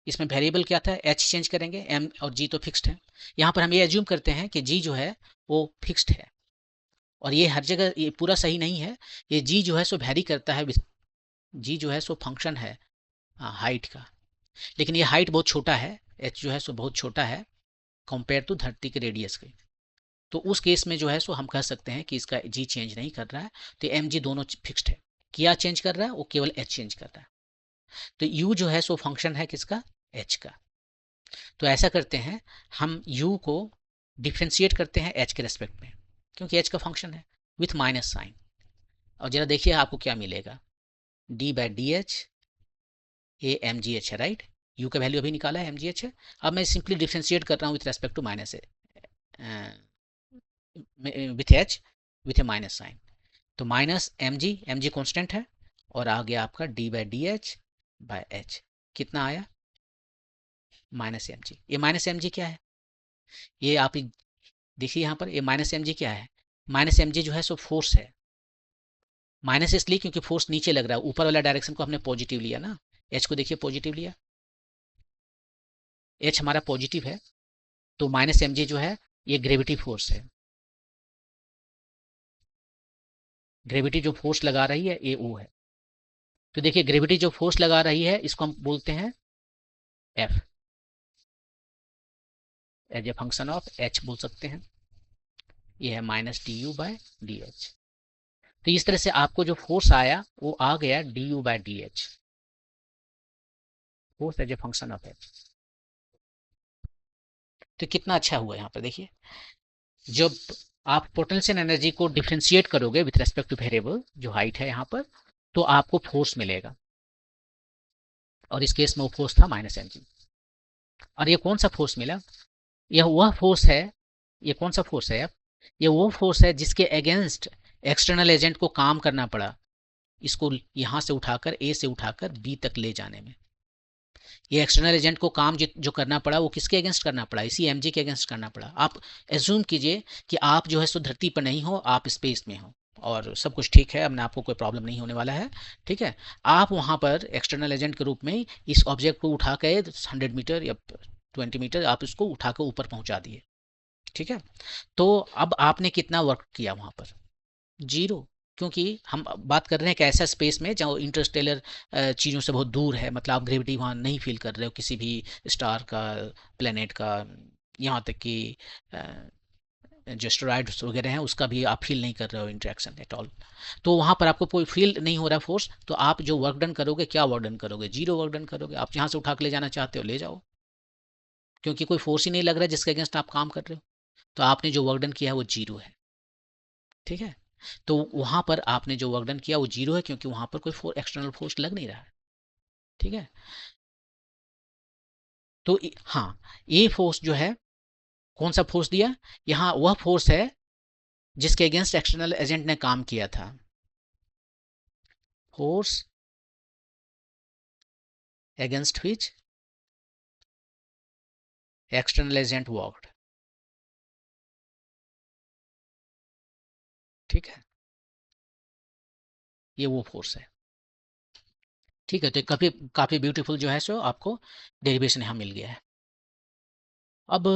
इसमें वेरिएबल क्या था? h चेंज करेंगे, m और g तो फिक्स्ड है। यहाँ पर हम ये एज्यूम करते हैं कि g जो है वो फिक्स्ड है, और ये हर जगह ये पूरा सही नहीं है, ये g जो है सो वेरी करता है, g जो है सो फंक्शन है हाइट का, लेकिन ये हाइट बहुत छोटा है, h जो है सो बहुत छोटा है कंपेयर टू धरती के रेडियस के। तो उस केस में जो है सो हम कह सकते हैं कि इसका g चेंज नहीं कर रहा है, तो mg दोनों फिक्स्ड है। क्या चेंज कर रहा है? वो केवल h चेंज कर रहा है। तो u जो है सो फंक्शन है किसका? h का। तो ऐसा करते हैं, हम u को डिफ्रेंशिएट करते हैं h के रेस्पेक्ट में, क्योंकि h का फंक्शन है, विथ माइनस साइन। और जरा देखिए आपको क्या मिलेगा, d बाई डी एच ये एम जी एच है, राइट। यू का वैल्यू अभी निकाला है, एम जी एच है। अब मैं सिंपली डिफ्रेंशिएट कर रहा हूँ with respect to minus a, with h, with a minus sign. तो माइनस एम जी कॉन्स्टेंट है, और आ गया आपका d by d h by h. कितना आया? Minus m g. ये माइनस एम जी क्या है? ये आप देखिए यहाँ पर, ये माइनस एम जी क्या है? माइनस एम जी जो है सो फोर्स है। माइनस इसलिए क्योंकि फोर्स नीचे लग रहा है, ऊपर वाला डायरेक्शन को हमने पॉजिटिव लिया ना। एच को देखिए पॉजिटिव लिया, एच हमारा पॉजिटिव है, तो माइनस एम जी जो है ये ग्रेविटी फोर्स है। ग्रेविटी जो फोर्स लगा रही है ये ओ है। तो देखिए ग्रेविटी जो फोर्स लगा रही है इसको हम बोलते हैं f, as a function of h बोल सकते हैं। ये है minus d u by d h. तो इस तरह से आपको जो फोर्स आया वो आ गया d u by d h, force as a function of h. तो कितना अच्छा हुआ यहाँ पर देखिए, जब आप पोटेंशियल एनर्जी को डिफ्रेंशिएट करोगे विथ रेस्पेक्ट टू वेरिएबल जो हाइट है यहाँ पर, तो आपको फोर्स मिलेगा, और इस केस में वो फोर्स था माइनस एम जी। और ये कौन सा फोर्स मिला? यह वह फोर्स है, ये कौन सा फोर्स है? ये वो फोर्स है जिसके अगेंस्ट एक्सटर्नल एजेंट को काम करना पड़ा, इसको यहां से उठाकर, ए से उठाकर बी तक ले जाने में। ये एक्सटर्नल एजेंट को काम जो करना पड़ा वो किसके अगेंस्ट करना पड़ा? इसी एम जी के अगेंस्ट करना पड़ा। आप एज्यूम कीजिए कि आप जो है सो धरती पर नहीं हो, आप स्पेस में हो, और सब कुछ ठीक है, अपने आपको कोई प्रॉब्लम नहीं होने वाला है, ठीक है। आप वहां पर एक्सटर्नल एजेंट के रूप में इस ऑब्जेक्ट को उठा के 100 मीटर या 20 मीटर आप इसको उठाकर ऊपर पहुंचा दिए, ठीक है। तो अब आपने कितना वर्क किया वहां पर? जीरो। क्योंकि हम बात कर रहे हैं एक ऐसा स्पेस में जहाँ इंटरस्टेलर चीज़ों से बहुत दूर है, मतलब आप ग्रेविटी वहाँ नहीं फील कर रहे हो किसी भी स्टार का, प्लेनेट का, यहाँ तक कि जो एस्टेरॉइड्स वगैरह हैं उसका भी आप फील नहीं कर रहे हो इंटरेक्शन एट ऑल। तो वहाँ पर आपको कोई फील नहीं हो रहा फोर्स, तो आप जो वर्क डन करोगे, क्या वर्क डन करोगे? जीरो वर्क डन करोगे। आप जहाँ से उठा के ले जाना चाहते हो ले जाओ, क्योंकि कोई फोर्स ही नहीं लग रहा है जिसके अगेंस्ट आप काम कर रहे हो। तो आपने जो वर्क डन किया है वो जीरो है, ठीक है। तो वहां पर आपने जो वर्क डन किया वो जीरो है, क्योंकि वहां पर कोई एक्सटर्नल फोर्स लग नहीं रहा है, ठीक है। तो हाँ, ये फोर्स जो है, कौन सा फोर्स दिया? यहाँ वह फोर्स है जिसके अगेंस्ट एक्सटर्नल एजेंट ने काम किया था। Force against which external agent worked, ठीक है। ये वो फोर्स है, ठीक है। तो काफी काफी ब्यूटीफुल जो है सो आपको डेरिवेशन यहाँ मिल गया है। अब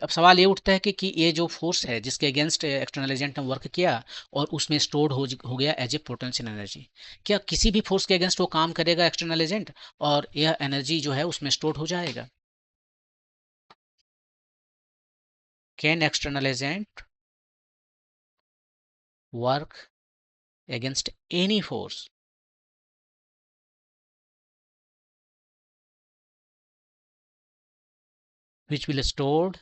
अब सवाल ये उठता है कि ये जो फोर्स है जिसके अगेंस्ट एक्सटर्नल एजेंट ने वर्क किया और उसमें स्टोर्ड हो गया एज ए पोटेंशियल एनर्जी, क्या किसी भी फोर्स के अगेंस्ट वो काम करेगा एक्सटर्नल एजेंट और यह एनर्जी जो है उसमें स्टोर्ड हो जाएगा? Can external agent work against any force which will stored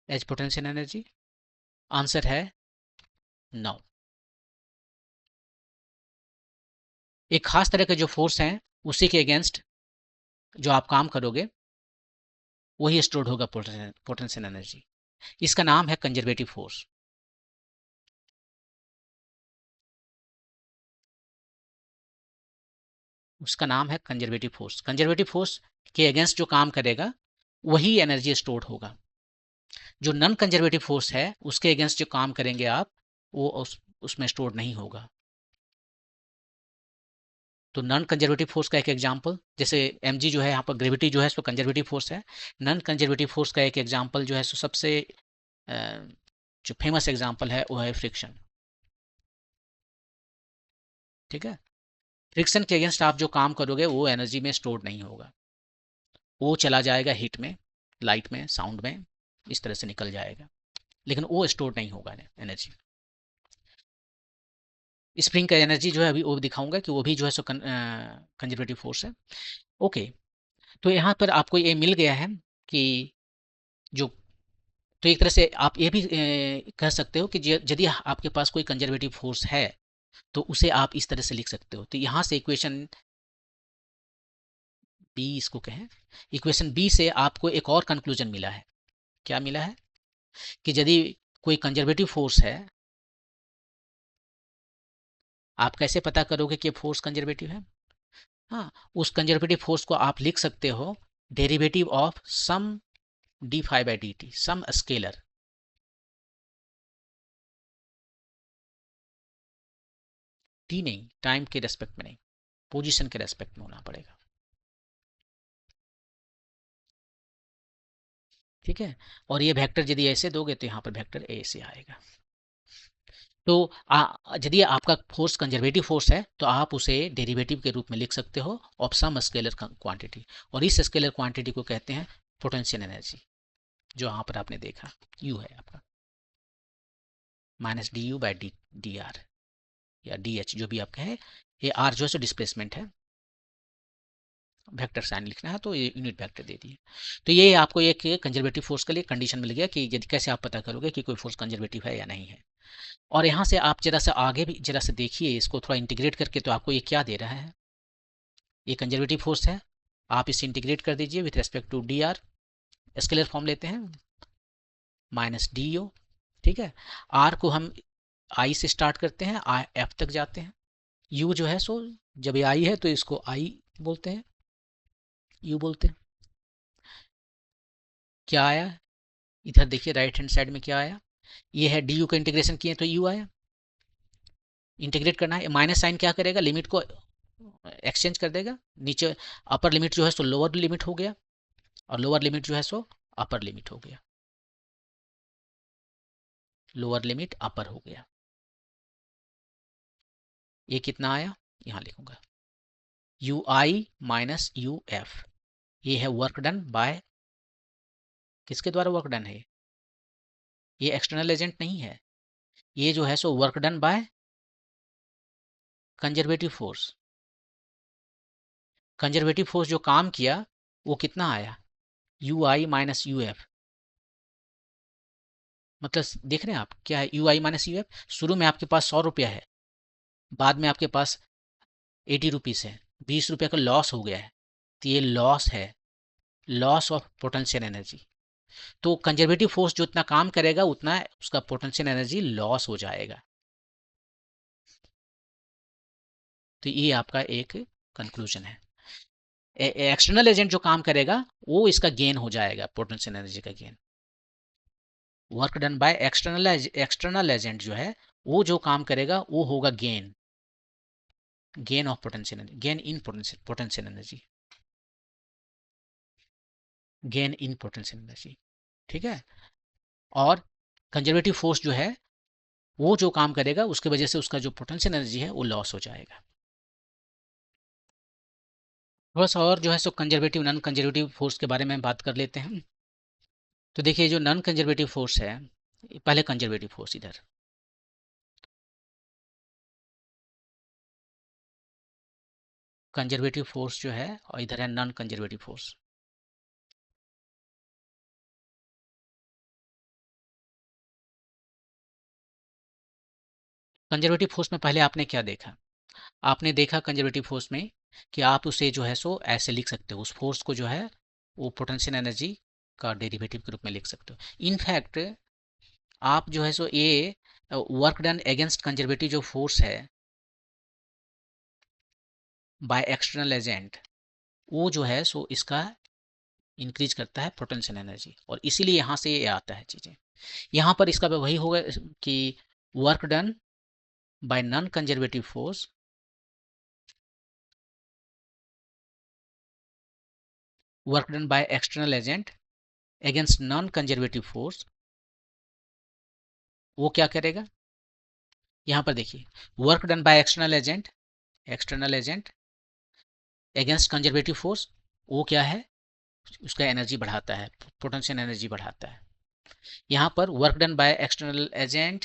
as potential energy? Answer है नो। एक खास तरह के जो फोर्स हैं उसी के अगेंस्ट जो आप काम करोगे वही स्टोर्ड होगा पोटेंशियल एनर्जी। इसका नाम है कंजर्वेटिव फोर्स। उसका नाम है कंजर्वेटिव फोर्स। कंजर्वेटिव फोर्स के अगेंस्ट जो काम करेगा वही एनर्जी स्टोर्ड होगा। जो नॉन कंजर्वेटिव फोर्स है उसके अगेंस्ट जो काम करेंगे आप, वो उसमें स्टोर नहीं होगा। तो नॉन कंजर्वेटिव फोर्स का एक एग्जांपल, जैसे mg जो है यहाँ पर ग्रेविटी जो है सो कंजर्वेटिव फोर्स है। नॉन कंजर्वेटिव फोर्स का एक एग्जांपल जो है सो सबसे जो फेमस एग्जांपल है वो है फ्रिक्शन, ठीक है। फ्रिक्शन के अगेंस्ट आप जो काम करोगे वो एनर्जी में स्टोर नहीं होगा, वो चला जाएगा हीट में, लाइट में, साउंड में, इस तरह से निकल जाएगा, लेकिन वो स्टोर नहीं होगा एनर्जी। स्प्रिंग का एनर्जी जो है अभी वो दिखाऊंगा कि वो भी जो है सो कंजर्वेटिव फोर्स है, ओके। तो यहाँ पर आपको ये मिल गया है कि जो, तो एक तरह से आप ये भी कह सकते हो कि यदि आपके पास कोई कंजर्वेटिव फोर्स है तो उसे आप इस तरह से लिख सकते हो। तो यहाँ से इक्वेशन बी इसको कहें, इक्वेशन बी से आपको एक और कंक्लूजन मिला है। क्या मिला है? कि यदि कोई कंजर्वेटिव फोर्स है, आप कैसे पता करोगे कि फोर्स कंजर्वेटिव है? हाँ, उस कंजर्वेटिव फोर्स को आप लिख सकते हो derivative of some d phi by D t, some scalar. T नहीं, टाइम के रेस्पेक्ट में नहीं, पोजीशन के रेस्पेक्ट में होना पड़ेगा। ठीक है, और ये वेक्टर यदि ऐसे दोगे तो यहाँ पर वेक्टर ऐसे आएगा। तो यदि आपका फोर्स कंजर्वेटिव फोर्स है तो आप उसे डेरिवेटिव के रूप में लिख सकते हो ऑफ सम स्केलर क्वांटिटी, और इस स्केलर क्वांटिटी को कहते हैं पोटेंशियल एनर्जी, जो यहाँ पर आपने देखा यू है आपका minus d you by D R या डी एच, जो भी आप कहें। ये आर जो है सो डिस्प्लेसमेंट है, वेक्टर साइन लिखना है तो ये यूनिट वेक्टर दे दिए। तो ये आपको एक कंजर्वेटिव फोर्स के लिए कंडीशन मिल गया कि यदि कैसे आप पता करोगे कि कोई फोर्स कंजर्वेटिव है या नहीं है। और यहाँ से आप जरा सा आगे भी जरा से देखिए इसको थोड़ा इंटीग्रेट करके, तो आपको ये क्या दे रहा है? ये कंजर्वेटिव फोर्स है, आप इसे इंटीग्रेट कर दीजिए with respect to d r, scalar form लेते हैं माइनस डी ओ। ठीक है, आर को हम आई से स्टार्ट करते हैं, आई एफ तक जाते हैं। यू जो है सो जब ये आई है तो इसको आई बोलते हैं, यू बोलते हैं। क्या आया इधर देखिए, राइट हैंड साइड में क्या आया? ये है डी यू का इंटीग्रेशन किए तो यू आया। इंटीग्रेट करना है, माइनस साइन क्या करेगा? लिमिट को एक्सचेंज कर देगा, नीचे अपर लिमिट जो है सो लोअर लिमिट हो गया, और लोअर लिमिट जो है सो अपर लिमिट हो गया, लोअर लिमिट अपर हो गया। ये कितना आया? यहां लिखूंगा you I minus U F. ये है वर्क डन बाय, किसके द्वारा वर्क डन है? ये एक्सटर्नल एजेंट नहीं है, ये जो है so work done by conservative force. Conservative force जो काम किया वो कितना आया? You I minus U F. मतलब देख रहे हैं आप क्या है you I minus U F? शुरू में आपके पास 100 रुपया है, बाद में आपके पास 80 रुपीज़ है, 20 रुपये का लॉस हो गया है, तो ये लॉस है, लॉस ऑफ पोटेंशियल एनर्जी। तो कंजर्वेटिव फोर्स जो इतना काम करेगा उतना उसका पोटेंशियल एनर्जी लॉस हो जाएगा। तो ये आपका एक कंक्लूजन है। एक्सटर्नल एजेंट जो काम करेगा वो इसका गेन हो जाएगा, पोटेंशियल एनर्जी का gain. Work done by external agent जो है वो जो काम करेगा वो होगा gain, gain of potential energy, gain in potential energy, gain in potential energy. ठीक है, और कंजर्वेटिव फोर्स जो है वो जो काम करेगा उसकी वजह से उसका जो पोटेंशियल एनर्जी है वो लॉस हो जाएगा। थोड़ा सा और जो है सो कंजर्वेटिव नॉन कंजर्वेटिव फोर्स के बारे में बात कर लेते हैं। तो देखिए जो नॉन कंजर्वेटिव फोर्स है, पहले कंजर्वेटिव फोर्स इधर, कंजर्वेटिव फोर्स जो है और इधर है non conservative force. Conservative force में पहले आपने क्या देखा? आपने देखा कंजर्वेटिव फोर्स में कि आप उसे जो है सो ऐसे लिख सकते हो, उस फोर्स को जो है वो पोटेंशियल एनर्जी का डेरिवेटिव के रूप में लिख सकते हो। इनफैक्ट आप जो है सो ये वर्क डन अगेंस्ट कंजर्वेटिव जो फोर्स है बाय एक्सटर्नल एजेंट, वो जो है सो इसका इंक्रीज करता है पोटेंशियल एनर्जी, और इसीलिए यहाँ से ये आता है चीज़ें। यहाँ पर इसका वही होगा कि work done bye non conservative force, work done by external agent against non conservative force, वो क्या करेगा? यहाँ पर देखिए work done by external agent against conservative force, वो क्या है? उसका एनर्जी बढ़ाता है, पोटेंशियल एनर्जी बढ़ाता है। यहाँ पर work done by external agent,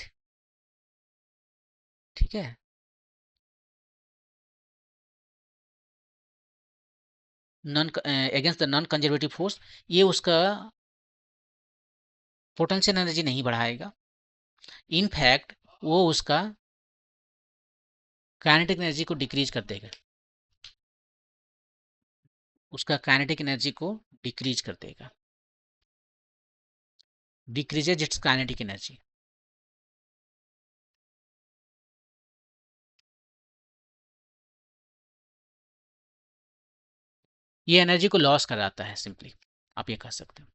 ठीक है, non against the non conservative force, ये उसका पोटेंशियल एनर्जी नहीं बढ़ाएगा, इनफैक्ट वो उसका काइनेटिक एनर्जी को डिक्रीज कर देगा, उसका काइनेटिक एनर्जी को डिक्रीज कर देगा, डिक्रीजेज इट्स काइनेटिक एनर्जी। ये एनर्जी को लॉस कराता है, सिंपली आप ये कह सकते हो।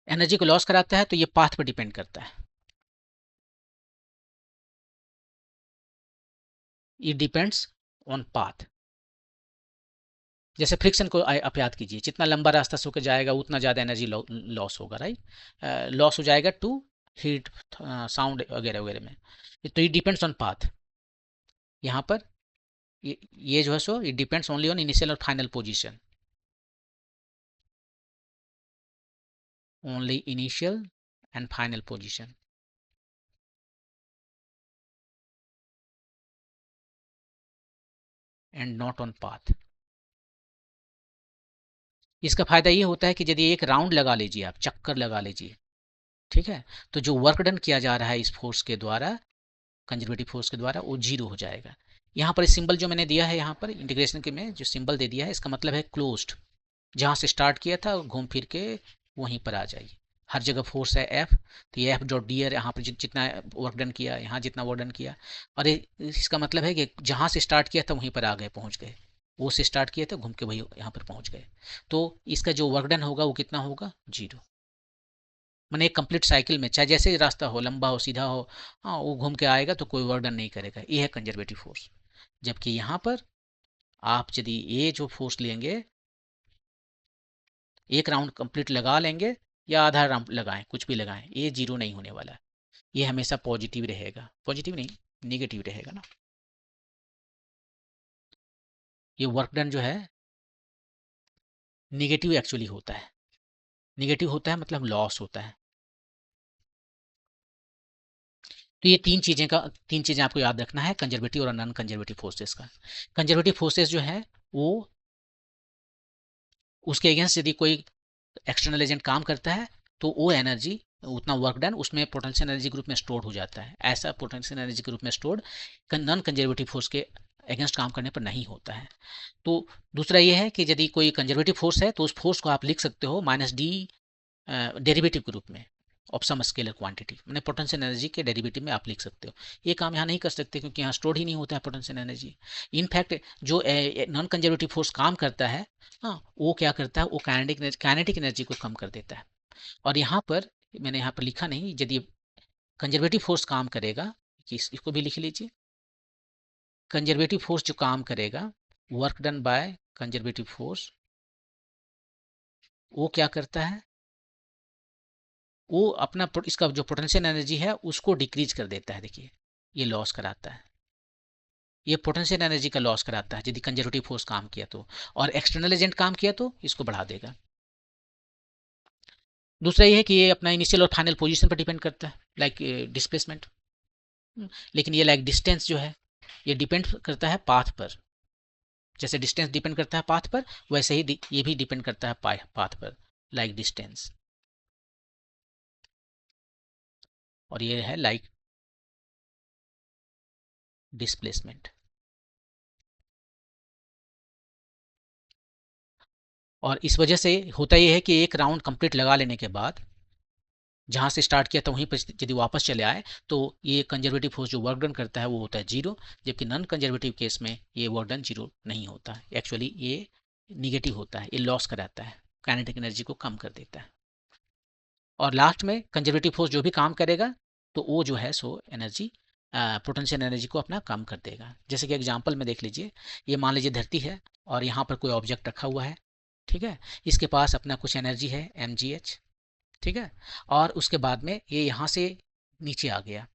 एनर्जी को लॉस कराता है तो ये पाथ पर डिपेंड करता है, इट डिपेंड्स ऑन पाथ। जैसे फ्रिक्शन को आप याद कीजिए, जितना लंबा रास्ता से होकर जाएगा उतना ज़्यादा एनर्जी लॉस होगा, राइट, लॉस हो जाएगा टू हीट, साउंड वगैरह वगैरह में। तो इट डिपेंड्स ऑन पाथ। यहाँ पर ये जो है so it depends only on initial और final position, only initial and final position. And not on path. इसका फायदा ये होता है कि यदि एक राउंड लगा लीजिए, आप चक्कर लगा लीजिए, ठीक है, तो जो वर्क डन किया जा रहा है इस फोर्स के द्वारा, कंजर्वेटिव फोर्स के द्वारा, वो जीरो हो जाएगा। यहाँ पर सिंबल जो मैंने दिया है, यहाँ पर इंटीग्रेशन के में जो सिंबल दे दिया है, इसका मतलब है क्लोज्ड। जहाँ से स्टार्ट किया था घूम फिर के वहीं पर आ जाइए। हर जगह फोर्स है एफ, तो ये एफ डॉट डी आर, यहाँ पर जितना वर्क डन किया, यहाँ जितना वर्क डन किया, और इसका मतलब है कि जहाँ से स्टार्ट किया था वहीं पर आ गए, पहुँच गए। वो से स्टार्ट किया था, घूम के वही यहाँ पर पहुँच गए। तो इसका जो वर्क डन होगा वो कितना होगा, जीरो। मैंने एक कंप्लीट साइकिल में, चाहे जैसे ही रास्ता हो, लंबा हो, सीधा हो, हाँ, वो घूम के आएगा तो कोई वर्क डन नहीं करेगा। ये है कंजर्वेटिव फोर्स। जबकि यहाँ पर आप यदि ये जो फोर्स लेंगे, एक राउंड कंप्लीट लगा लेंगे या आधा राउंड लगाएं, कुछ भी लगाएं, ये जीरो नहीं होने वाला। ये हमेशा पॉजिटिव रहेगा, पॉजिटिव नहीं, निगेटिव रहेगा ना। ये वर्क डन जो है निगेटिव एक्चुअली होता है, निगेटिव होता है मतलब लॉस होता है। तो ये तीन चीजें आपको याद रखना है कंजर्वेटिव और नॉन कंजर्वेटिव फोर्सेस का। कंजर्वेटिव फोर्सेस जो है वो, उसके अगेंस्ट यदि कोई एक्सटर्नल एजेंट काम करता है तो वो एनर्जी, उतना वर्क डन उसमें पोटेंशियल एनर्जी के रूप में स्टोर हो जाता है। ऐसा पोटेंशियल एनर्जी के रूप में स्टोर्ड नॉन कंजर्वेटिव फोर्स के अगेंस्ट काम करने पर नहीं होता है। तो दूसरा ये है कि यदि कोई कंजर्वेटिव फोर्स है तो उस फोर्स को आप लिख सकते हो माइनस डी डेरिवेटिव के रूप में ऑफ सम स्केलर क्वांटिटी, मैंने पोटेंशियल एनर्जी के डेरिवेटिव में आप लिख सकते हो। ये काम यहाँ नहीं कर सकते क्योंकि यहाँ स्टोर ही नहीं होता है पोटेंशियल एनर्जी। इनफैक्ट जो नॉन कंजर्वेटिव फोर्स काम करता है, हाँ, वो क्या करता है, वो काइनेटिक एनर्जी को कम कर देता है। और यहाँ पर मैंने यहाँ पर लिखा नहीं, यदि कंजर्वेटिव फोर्स काम करेगा, इसको भी लिख लीजिए। कंजर्वेटिव फोर्स जो काम करेगा, work done by conservative force, वो क्या करता है, वो अपना इसका जो पोटेंशियल एनर्जी है उसको डिक्रीज कर देता है। देखिए ये लॉस कराता है, ये पोटेंशियल एनर्जी का लॉस कराता है यदि कंजर्वेटिव फोर्स काम किया तो, और एक्सटर्नल एजेंट काम किया तो इसको बढ़ा देगा। दूसरा ये है कि ये अपना इनिशियल और फाइनल पोजीशन पर डिपेंड करता है, लाइक डिस्प्लेसमेंट। लेकिन ये लाइक डिस्टेंस जो है ये डिपेंड करता है पाथ पर। जैसे डिस्टेंस डिपेंड करता है पाथ पर, वैसे ही ये भी डिपेंड करता है पाथ पर, लाइक डिस्टेंस। और ये है लाइक डिस्प्लेसमेंट। और इस वजह से होता ये है कि एक राउंड कंप्लीट लगा लेने के बाद जहाँ से स्टार्ट किया था वहीं पर यदि वापस चले आए तो ये कंजर्वेटिव फोर्स जो वर्क डन करता है वो होता है जीरो। जबकि नॉन कंजर्वेटिव केस में ये वर्क डन जीरो नहीं होता, एक्चुअली ये निगेटिव होता है, ये लॉस कराता है, काइनेटिक एनर्जी को कम कर देता है। और लास्ट में कंजर्वेटिव फोर्स जो भी काम करेगा तो वो जो है सो एनर्जी, पोटेंशियल एनर्जी को अपना कम कर देगा। जैसे कि एग्जांपल में देख लीजिए, ये मान लीजिए धरती है और यहाँ पर कोई ऑब्जेक्ट रखा हुआ है, ठीक है, इसके पास अपना कुछ एनर्जी है mgh, ठीक है, और उसके बाद में ये यहाँ से नीचे आ गया,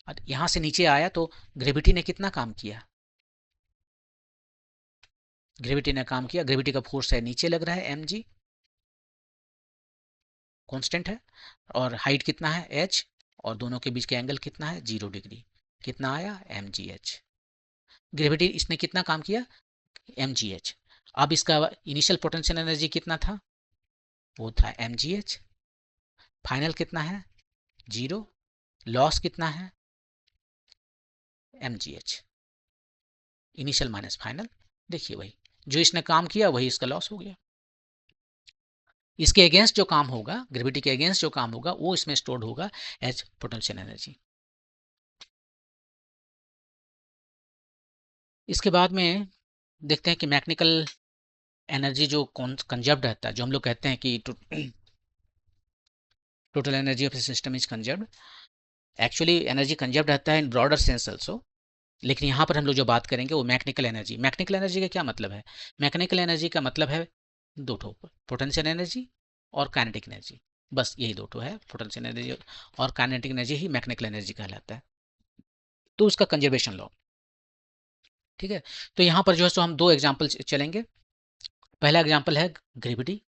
और यहाँ से नीचे आया तो ग्रेविटी ने कितना काम किया, ग्रेविटी ने काम किया, ग्रेविटी का फोर्स है नीचे लग रहा है mg, कांस्टेंट है, और हाइट कितना है h, और दोनों के बीच का एंगल कितना है 0 डिग्री, कितना आया mgh। ग्रेविटी इसने कितना काम किया mgh। अब इसका इनिशियल पोटेंशियल एनर्जी कितना था, वो था mgh, फाइनल कितना है 0, लॉस कितना है mgh। इनिशियल माइनस फाइनल, देखिए वही जो इसने काम किया वही इसका लॉस हो गया। इसके अगेंस्ट जो काम होगा, ग्रेविटी के अगेंस्ट जो काम होगा वो इसमें स्टोर्ड होगा एज पोटेंशियल एनर्जी। इसके बाद में देखते हैं कि मैकेनिकल एनर्जी जो कंजर्व्ड रहता है, जो हम लोग कहते हैं कि total energy of system is conserved, actually energy conserved रहता है इन ब्रॉडर सेंस ऑल्सो, लेकिन यहाँ पर हम लोग जो बात करेंगे वो मैकेनिकल एनर्जी। मैकेनिकल एनर्जी का क्या मतलब है? मैकेनिकल एनर्जी का मतलब है दो ठो, पोटेंशियल एनर्जी और काइनेटिक एनर्जी, बस यही दो ठो है, पोटेंशियल एनर्जी और काइनेटिक एनर्जी ही मैकेनिकल एनर्जी कहलाता है। तो उसका कंजर्वेशन लॉ, ठीक है। तो यहाँ पर जो है सो हम दो एग्जाम्पल चलेंगे। पहला एग्जाम्पल है ग्रेविटी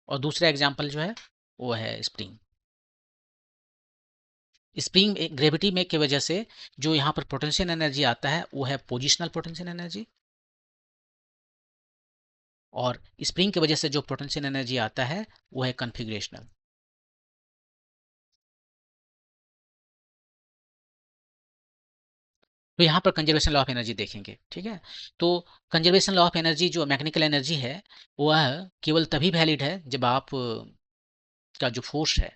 और दूसरा एग्जाम्पल जो है वो है स्प्रिंग। स्प्रिंग ग्रेविटी में की वजह से जो यहाँ पर पोटेंशियल एनर्जी आता है वो है पोजिशनल पोटेंशियल एनर्जी, और स्प्रिंग की वजह से जो पोटेंशियल एनर्जी आता है वो है कन्फिग्रेशनल। तो यहाँ पर कंजर्वेशन लॉ ऑफ एनर्जी देखेंगे, ठीक है। तो कंजर्वेशन लॉ ऑफ एनर्जी जो मैकेनिकल एनर्जी है वह केवल तभी वैलिड है जब आप का जो फोर्स है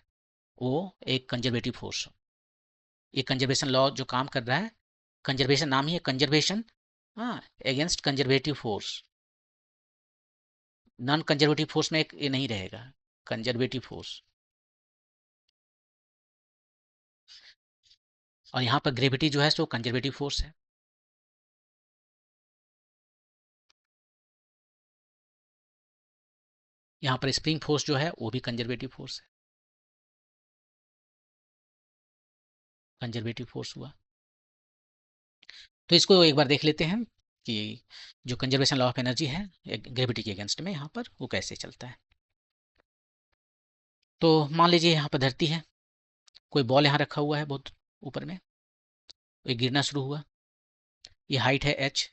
वो एक कंजर्वेटिव फोर्स हो। ये कंजर्वेशन लॉ जो काम कर रहा है, कंजर्वेशन नाम ही है कंजर्वेशन, हाँ, against conservative force. Non conservative force में एक ये नहीं रहेगा, कंजर्वेटिव फोर्स। और यहाँ पर ग्रेविटी जो है सो कंजर्वेटिव फोर्स है। यहाँ पर स्प्रिंग फोर्स जो है वो भी कंजर्वेटिव फोर्स है, कंजर्वेटिव फोर्स हुआ। तो इसको एक बार देख लेते हैं कि जो कंजर्वेशन लॉ ऑफ एनर्जी है ग्रेविटी के अगेंस्ट में यहाँ पर वो कैसे चलता है। तो मान लीजिए यहाँ पर धरती है, कोई बॉल यहाँ रखा हुआ है बहुत ऊपर में, ये गिरना शुरू हुआ, ये हाइट है h,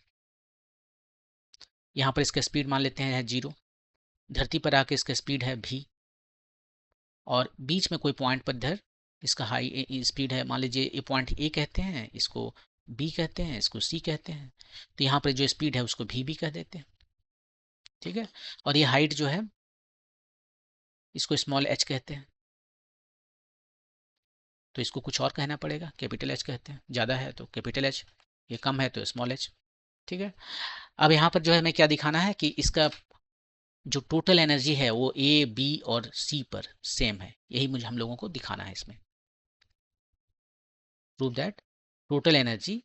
यहाँ पर इसका स्पीड मान लेते हैं 0, धरती पर आके इसका स्पीड है v, और बीच में कोई पॉइंट पर इधर इसका हाई स्पीड है, मान लीजिए ये पॉइंट ए कहते हैं, इसको बी कहते हैं, इसको सी कहते हैं। तो यहाँ पर जो स्पीड है उसको भी कह देते हैं, ठीक है। और ये हाइट जो है इसको स्मॉल h कहते हैं, तो इसको कुछ और कहना पड़ेगा, कैपिटल H कहते हैं, ज़्यादा है तो कैपिटल H, ये कम है तो स्मॉल h, ठीक है। अब यहाँ पर जो है हमें क्या दिखाना है कि इसका जो टोटल एनर्जी है वो ए बी और सी पर सेम है, यही मुझे हम लोगों को दिखाना है इसमें। प्रूव दैट टोटल एनर्जी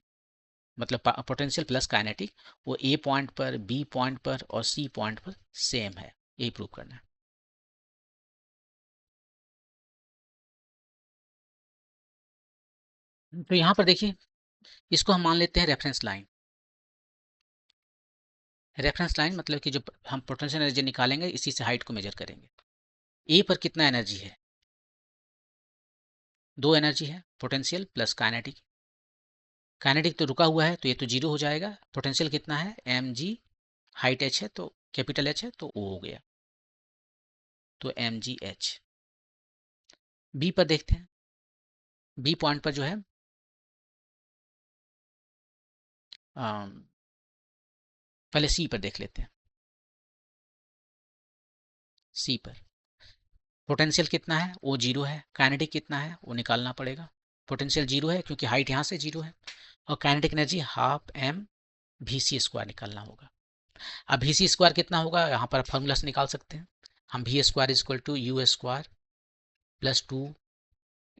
मतलब पोटेंशियल प्लस काइनेटिक वो ए पॉइंट पर, बी पॉइंट पर और सी पॉइंट पर सेम है, यही प्रूव करना है। तो यहाँ पर देखिए इसको हम मान लेते हैं रेफरेंस लाइन। रेफरेंस लाइन मतलब कि जो हम पोटेंशियल एनर्जी निकालेंगे इसी से हाइट को मेजर करेंगे। ए पर कितना एनर्जी है? दो एनर्जी है, पोटेंशियल प्लस काइनेटिक। काइनेटिक तो रुका हुआ है तो ये तो जीरो हो जाएगा। पोटेंशियल कितना है? एम जी, हाइट एच है तो कैपिटल एच है तो ओ हो गया, तो एम जी एच। बी पर देखते हैं, बी पॉइंट पर जो है पहले सी पर देख लेते हैं। सी पर पोटेंशियल कितना है? वो जीरो है। काइनेटिक कितना है वो निकालना पड़ेगा। पोटेंशियल जीरो है क्योंकि हाइट यहाँ से जीरो है, और kinetic energy half m v c square निकालना होगा। अब वी सी स्क्वायर कितना होगा यहाँ पर फॉर्मूला से निकाल सकते हैं हम, v square is equal to u square plus 2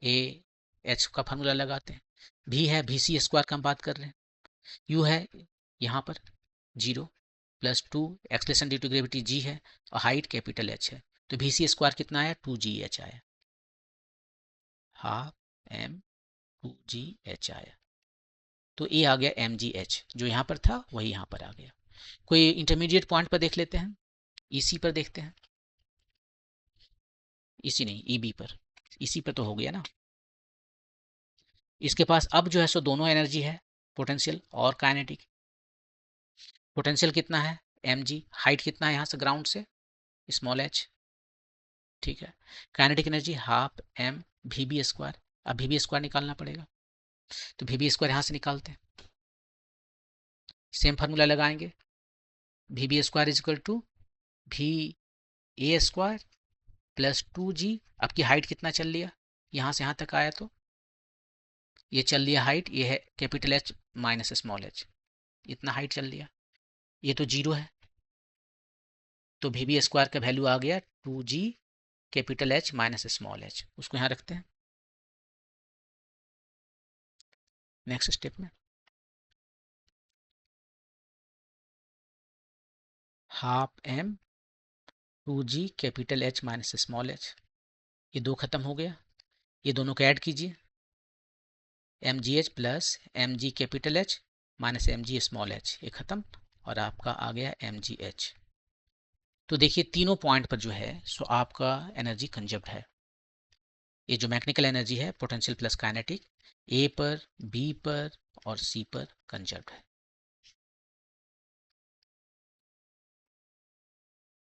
a h का फार्मूला लगाते हैं। भी है वी सी स्क्वायर का हम बात कर रहे हैं, यू है यहाँ पर zero plus 2 acceleration due to gravity G है, और हाइट कैपिटल एच है, तो वी सी स्क्वायर कितना आया? 2GH आया, हाफ एम 2GH आया। तो ये आ गया MGH, जो यहाँ पर था वही यहाँ पर आ गया। कोई इंटरमीडिएट पॉइंट पर देख लेते हैं, इसी पर देखते हैं, इसी नहीं EB पर, इसी पर तो हो गया ना। इसके पास अब जो है सो दोनों एनर्जी है, पोटेंशियल और काइनेटिक। पोटेंशियल कितना है? mg, हाइट कितना है यहाँ से ग्राउंड से? स्मॉल h, ठीक है। Kinetic energy half m v B square. अब वी बी स्क्वायर निकालना पड़ेगा, तो वी बी स्क्वायर यहाँ से निकालते हैं, सेम फार्मूला लगाएंगे, v B square is equal to v a square plus 2g। आपकी हाइट कितना चल लिया, यहाँ से यहाँ तक आया तो ये चल लिया हाइट, ये है capital H minus small h, इतना हाइट चल लिया, ये तो जीरो है, तो वी बी स्क्वायर का वैल्यू आ गया 2g capital H minus small h. उसको यहाँ रखते हैं नेक्स्ट स्टेप में। Half m 2g capital H minus small h, ये दो खत्म हो गया, ये दोनों को ऐड कीजिए, m g h plus m g capital H minus m g small h, ये खत्म, और आपका आ गया एम जी एच। तो देखिए तीनों पॉइंट पर जो है सो आपका एनर्जी कंजर्व्ड है। ये जो मैकेनिकल एनर्जी है पोटेंशियल प्लस काइनेटिक, ए पर, बी पर और सी पर कंजर्व्ड है।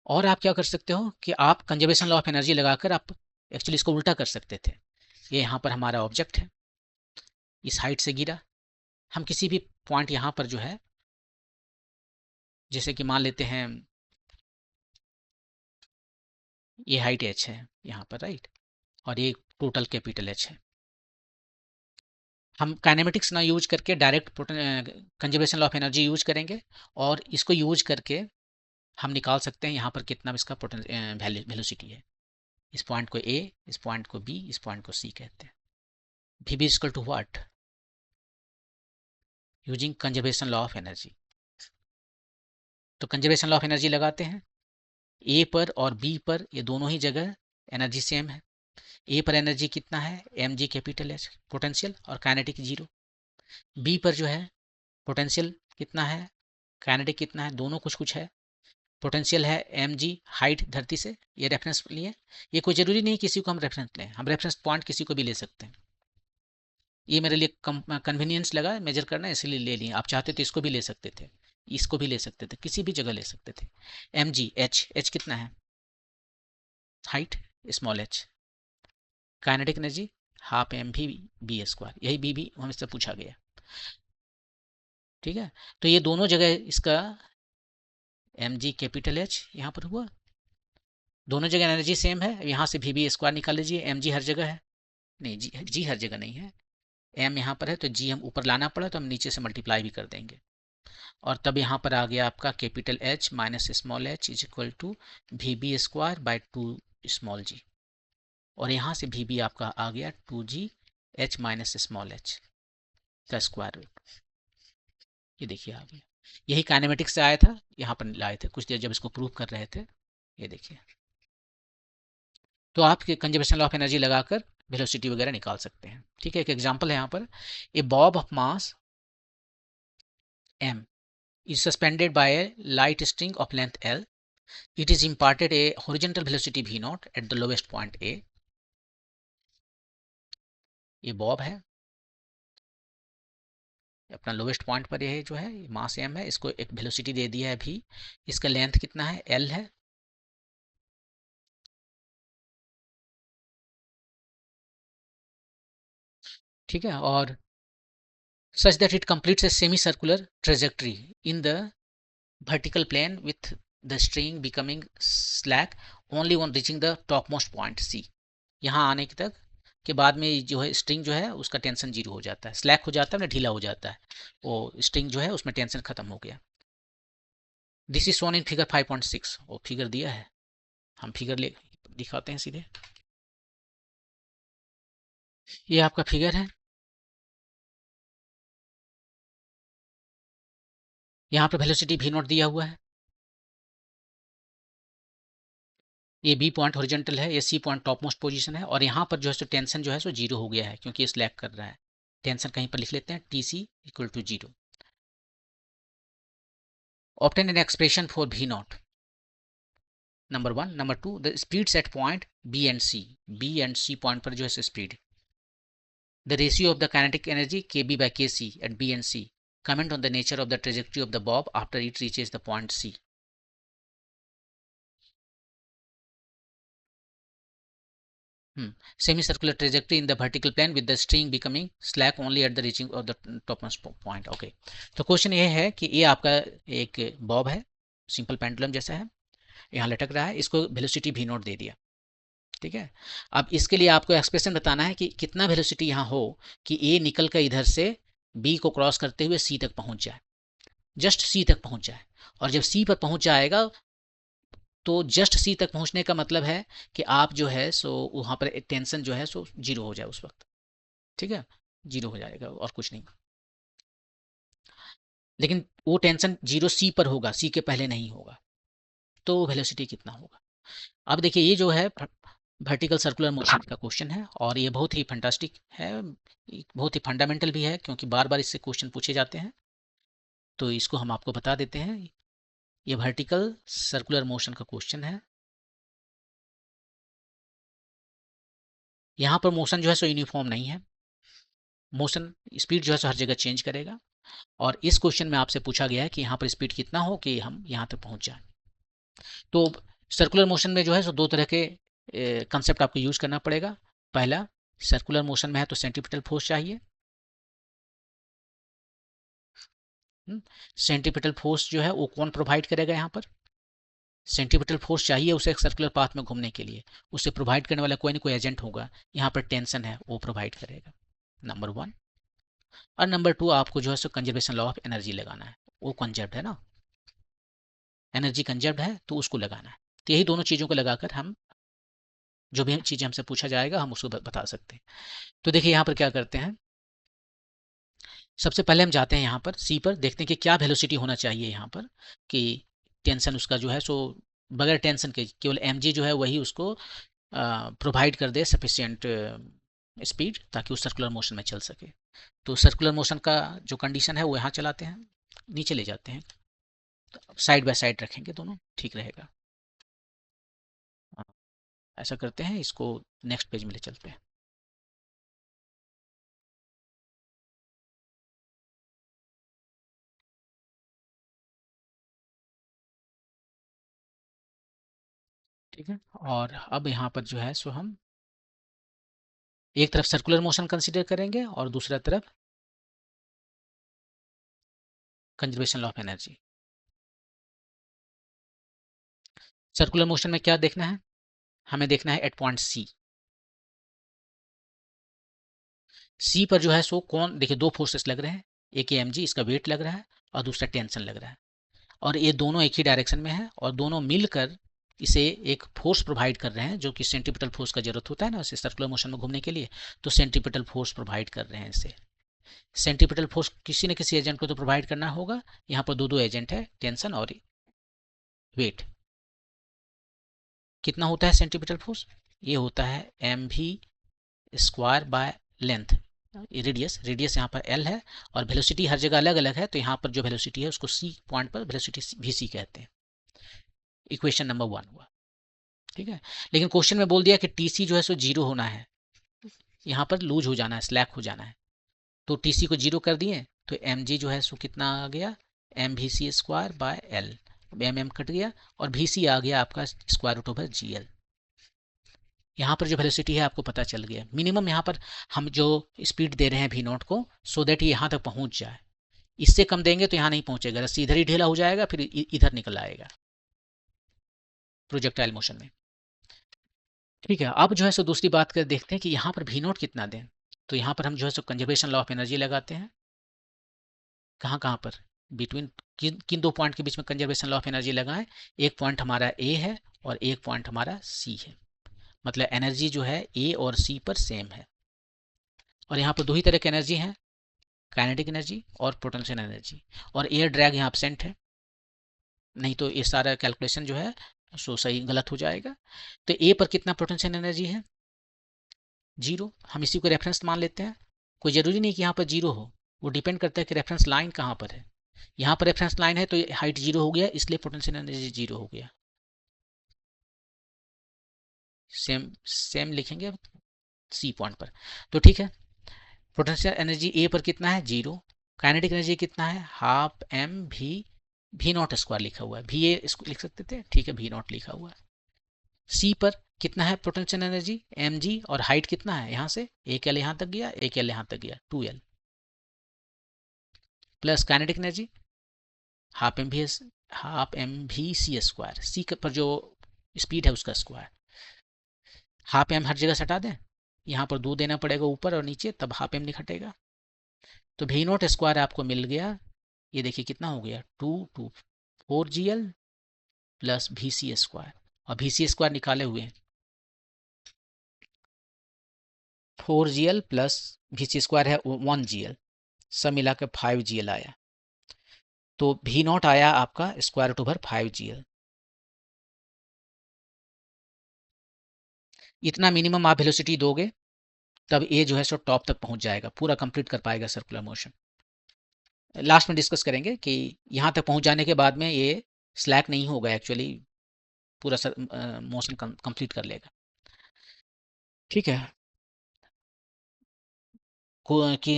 और आप क्या कर सकते हो कि आप कंजर्वेशन लॉ ऑफ एनर्जी लगाकर आप एक्चुअली इसको उल्टा कर सकते थे। ये यहाँ पर हमारा ऑब्जेक्ट है, इस हाइट से गिरा, हम किसी भी पॉइंट यहाँ पर जो है, जैसे कि मान लेते हैं ये हाइट एच है यहाँ पर, राइट, और ये टोटल कैपिटल एच है। हम काइनेमेटिक्स ना यूज करके direct conservation law of energy use करेंगे, और इसको यूज करके हम निकाल सकते हैं यहाँ पर कितना इसका वेलोसिटी है। इस पॉइंट को ए, इस पॉइंट को बी, इस पॉइंट को सी कहते हैं। V B equal to what, using conservation law of energy. तो कंजर्वेशन लॉ ऑफ एनर्जी लगाते हैं, ए पर और बी पर ये दोनों ही जगह एनर्जी सेम है। ए पर एनर्जी कितना है, m g capital h potential और काइनेटिक जीरो। बी पर जो है पोटेंशियल कितना है, काइनेटिक कितना है, दोनों कुछ कुछ है। पोटेंशियल है एम जी हाइट धरती से, ये रेफरेंस लिए, ये कोई जरूरी नहीं किसी को हम रेफरेंस लें, हम रेफरेंस पॉइंट किसी को भी ले सकते हैं। ये मेरे लिए कन्वीनियंस लगा मेजर करना, इसलिए ले लिए। आप चाहते तो इसको भी ले सकते थे, इसको भी ले सकते थे, किसी भी जगह ले सकते थे। एम जी एच, एच कितना है, height small h, kinetic energy half m v b square, यही बी भी हमसे पूछा गया, ठीक है। तो ये दोनों जगह इसका एम जी कैपिटल एच यहाँ पर हुआ, दोनों जगह एनर्जी सेम है, यहाँ से भी बी स्क्वायर निकाल लीजिए, एम जी हर जगह है, नहीं जी, जी हर जगह नहीं है, एम यहाँ पर है तो जी हम ऊपर लाना पड़ा तो हम नीचे से मल्टीप्लाई भी कर देंगे, और तब यहाँ पर आ गया आपका capital H minus small H is equal to V B square by 2 small G, और यहाँ से वी बी आपका आ गया 2g H minus small H का स्क्वायर रूट। ये देखिए आ गया, यही काइनेमेटिक्स से आया था, यहाँ पर लाए थे कुछ देर जब इसको प्रूव कर रहे थे, ये देखिए। तो आप कंजर्वेशन लॉ ऑफ एनर्जी लगाकर वेलोसिटी वगैरह निकाल सकते हैं, ठीक है। एक एग्जांपल है यहाँ पर, a bob of mass m is suspended by a light string of length l. It is imparted a horizontal velocity v naught at the lowest point a. ये बॉब है, अपना लोवेस्ट पॉइंट पर ये जो है मास m है, इसको एक वेलोसिटी दे दिया है v, इसका लेंथ कितना है, l है, ठीक है, और such that it completes a semicircular trajectory in the vertical plane with the string becoming slack only on reaching the topmost point C। यहाँ आने की तक के बाद में जो है स्ट्रिंग जो है उसका टेंशन जीरो हो जाता है, स्लैक हो जाता है ना, ढीला हो जाता है, वो स्ट्रिंग जो है उसमें टेंशन खत्म हो गया। This is shown in figure 5.6, वो फिगर दिया है, हम फिगर ले दिखाते हैं सीधे। ये आपका फिगर है, यहाँ पे वेलोसिटी v नॉट दिया हुआ है, ये बी पॉइंट हॉरिजॉन्टल है, ये c point top most position है, और यहाँ पर जो है सो टेंशन जो है सो जीरो हो गया है क्योंकि ये स्लैक कर रहा है। टेंशन कहीं पर लिख लेते हैं, T C equal to zero. Obtain an expression for v naught, number one. Number two, the speed set point B and C, B and C point पर जो है speed, the ratio of the kinetic energy K B by K C at B and C, comment on the nature of the trajectory of the bob after it reaches the point C. Semi circular trajectory in the vertical plane with the string becoming slack only at the reaching of the topmost point. Okay, तो question ये है कि ये आपका एक Bob है, simple pendulum जैसा है, यहाँ लटक रहा है, इसको वेलोसिटी v नॉट दे दिया। ठीक है, अब इसके लिए आपको एक्सप्रेशन बताना है कि कितना वेलोसिटी यहाँ हो कि ए निकल कर इधर से बी को क्रॉस करते हुए सी तक पहुंच जाए, जस्ट सी तक पहुंच जाए। और जब सी पर पहुंच जाएगा तो जस्ट सी तक पहुंचने का मतलब है कि आप जो है सो वहाँ पर टेंशन जो है सो जीरो हो जाए उस वक्त। ठीक है, जीरो हो जाएगा और कुछ नहीं। लेकिन वो टेंशन जीरो सी पर होगा, सी के पहले नहीं होगा। तो वेलोसिटी कितना होगा? अब देखिए ये जो है वर्टिकल सर्कुलर मोशन का क्वेश्चन है और ये बहुत ही फैंटास्टिक है, बहुत ही फंडामेंटल भी है, क्योंकि बार बार इससे क्वेश्चन पूछे जाते हैं। तो इसको हम आपको बता देते हैं। ये वर्टिकल सर्कुलर मोशन का क्वेश्चन है। यहाँ पर मोशन जो है सो यूनिफॉर्म नहीं है, मोशन स्पीड जो है सो हर जगह चेंज करेगा। और इस क्वेश्चन में आपसे पूछा गया है कि यहाँ पर स्पीड कितना हो कि हम यहाँ तक पहुँच जाए। तो सर्कुलर मोशन में जो है सो दो तरह के कंसेप्ट आपको यूज करना पड़ेगा। पहला, सर्कुलर मोशन में है तो सेंट्रीपिटल फोर्स चाहिए। सेंट्रीपिटल फोर्स जो है वो कौन प्रोवाइड करेगा? यहाँ पर सेंट्रीपिटल फोर्स चाहिए उसे एक सर्कुलर पाथ में घूमने के लिए, उसे प्रोवाइड करने वाला कोई ना कोई एजेंट होगा। यहाँ पर टेंशन है, वो प्रोवाइड करेगा, नंबर वन। और नंबर टू, आपको जो है सो कंजर्वेशन लॉ ऑफ एनर्जी लगाना है। वो कंजर्व्ड है ना, एनर्जी कंजर्व्ड है तो उसको लगाना है। तो यही दोनों चीज़ों को लगाकर हम जो भी चीज़ें हमसे पूछा जाएगा हम उसको बता सकते हैं। तो देखिए यहाँ पर क्या करते हैं, सबसे पहले हम जाते हैं यहाँ पर सी पर, देखते हैं कि क्या वेलोसिटी होना चाहिए यहाँ पर कि टेंशन उसका जो है सो बगैर टेंशन के केवल एम जो है वही उसको प्रोवाइड कर दे सफिशियंट स्पीड, ताकि वो सर्कुलर मोशन में चल सके। तो सर्कुलर मोशन का जो कंडीशन है वो यहाँ चलाते हैं, नीचे ले जाते हैं, साइड बाय साइड रखेंगे दोनों, ठीक रहेगा। ऐसा करते हैं, इसको नेक्स्ट पेज में ले चलते हैं। ठीक है, और अब यहाँ पर जो है सो हम एक तरफ सर्कुलर मोशन कंसीडर करेंगे और दूसरा तरफ conservation law of energy. Circular motion में क्या देखना है? हमें देखना है एट पॉइंट सी। सी पर जो है सो कौन, देखिए दो फोर्सेस लग रहे हैं, एक एम जी इसका वेट लग रहा है और दूसरा टेंशन लग रहा है, और ये दोनों एक ही डायरेक्शन में है और दोनों मिलकर इसे एक फोर्स प्रोवाइड कर रहे हैं, जो कि सेंट्रीपिटल फोर्स का जरूरत होता है ना इसे सर्कुलर मोशन में घूमने के लिए। तो सेंट्रीपिटल फोर्स प्रोवाइड कर रहे हैं इसे। सेंट्रीपिटल फोर्स किसी न किसी एजेंट को तो प्रोवाइड करना होगा। यहाँ पर दो दो एजेंट है, टेंशन और वेट। कितना होता है सेंट्रीपिटल फोर्स? ये होता है m v square by length, radius, radius यहाँ पर एल है और वेलोसिटी हर जगह अलग अलग है, तो यहाँ पर जो वेलोसिटी है उसको सी पॉइंट पर वेलोसिटी भी सी कहते हैं। इक्वेशन नंबर वन हुआ। ठीक है, लेकिन क्वेश्चन में बोल दिया कि टीसी जो है सो जीरो होना है, यहाँ पर लूज हो जाना है, स्लैक हो जाना है। तो टीसी को जीरो कर दिए तो एम जी जो है सो कितना आ गया, m v c square by l, m m cut गया और वी सी आ गया आपका square root over g l. यहाँ पर जो वेलोसिटी है आपको पता चल गया। मिनिमम यहाँ पर हम जो स्पीड दे रहे हैं वी नॉट को, सो दैट ये यहाँ तक पहुँच जाए। इससे कम देंगे तो यहाँ नहीं पहुँचेगा, रस्सी इधर ही ढीला हो जाएगा, फिर इधर निकल आएगा प्रोजेक्टाइल मोशन में। ठीक है, अब जो है सो दूसरी बात कर देखते हैं कि यहाँ पर वी नॉट कितना दें। तो यहाँ पर हम जो है सो कंजर्वेशन लॉ ऑफ एनर्जी लगाते हैं। कहाँ कहाँ पर, बिटवीन किन किन दो पॉइंट के बीच में कंजर्वेशन लॉ ऑफ एनर्जी लगाएं? एक पॉइंट हमारा ए है और एक पॉइंट हमारा सी है, मतलब एनर्जी जो है ए और सी पर सेम है। और यहाँ पर दो ही तरह की एनर्जी है, काइनेटिक एनर्जी और पोटेंशियल एनर्जी, और एयर ड्रैग यहाँ एब्सेंट है, नहीं तो ये सारा कैलकुलेशन जो है सो सही गलत हो जाएगा। तो ए पर कितना पोटेंशियल एनर्जी है? जीरो। हम इसी को रेफरेंस मान लेते हैं। कोई ज़रूरी नहीं कि यहाँ पर जीरो हो, वो डिपेंड करता है कि रेफरेंस लाइन कहाँ पर है। यहाँ पर रेफरेंस लाइन है तो हाइट जीरो हो गया, इसलिए पोटेंशियल एनर्जी जीरो हो गया। सेम सेम लिखेंगे सी पॉइंट पर। तो ठीक है, पोटेंशियल एनर्जी ए पर कितना है? जीरो। काइनेटिक एनर्जी कितना है? Half m v nought square लिखा हुआ है, वी ए लिख सकते थे, ठीक है वी नॉट लिखा हुआ है। सी पर कितना है पोटेंशियल एनर्जी mg, और हाइट कितना है यहाँ से, एक एल यहाँ तक गया, एक एल यहाँ तक गया, 2l, plus kinetic energy half m v c square, सी पर जो स्पीड है उसका स्क्वायर, हाफ एम हर जगह से हटा दें, यहाँ पर 2 देना पड़ेगा ऊपर और नीचे, तब हाफ एम निकटेगा। तो भी नॉट स्क्वायर आपको मिल गया, ये देखिए कितना हो गया 4gl प्लस भी सी स्क्वायर, और भी सी स्क्वायर निकाले हुए हैं 4gl प्लस भी सी स्क्वायर है 1gl, सब मिला के 5gl आया। तो भी नॉट आया आपका स्क्वायर रूट ओवर 5gl। इतना मिनिमम आप वेलोसिटी दोगे तब ये जो है सो टॉप तक पहुंच जाएगा, पूरा कंप्लीट कर पाएगा सर्कुलर मोशन। लास्ट में डिस्कस करेंगे कि यहाँ तक पहुंच जाने के बाद में ये स्लैक नहीं होगा, एक्चुअली पूरा मोशन कंप्लीट कर लेगा। ठीक है,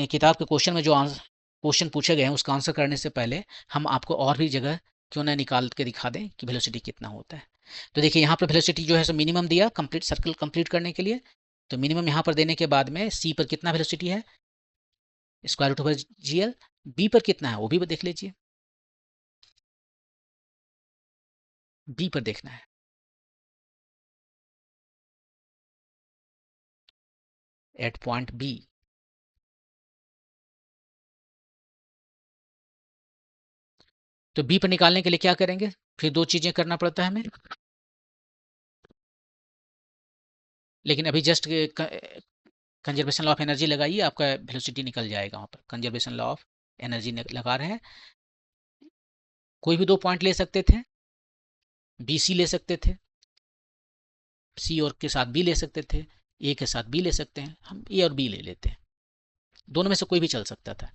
किताब के क्वेश्चन में जो क्वेश्चन पूछे गए हैं उसका आंसर करने से पहले हम आपको और भी जगह क्यों ना निकाल के दिखा दें कि वेलोसिटी कितना होता है। तो देखिए यहाँ पर वेलोसिटी जो है सो मिनिमम दिया कंप्लीट सर्कल कंप्लीट करने के लिए, तो मिनिमम यहाँ पर देने के बाद में सी पर कितना वेलोसिटी है square root over g l, b पर कितना है वो भी देख लीजिए, बी पर देखना है, एट पॉइंट बी। तो बी पर निकालने के लिए क्या करेंगे, फिर 2 चीजें करना पड़ता है हमें, लेकिन अभी just conservation law of energy लगाइए, आपका वेलोसिटी निकल जाएगा। वहाँ पर कंजर्वेशन लॉ ऑफ एनर्जी लगा रहे हैं, कोई भी 2 पॉइंट ले सकते थे, बी सी ले सकते थे, सी और के साथ बी ले सकते थे, ए के साथ बी ले सकते हैं, हम ए और बी ले लेते हैं, दोनों में से कोई भी चल सकता था।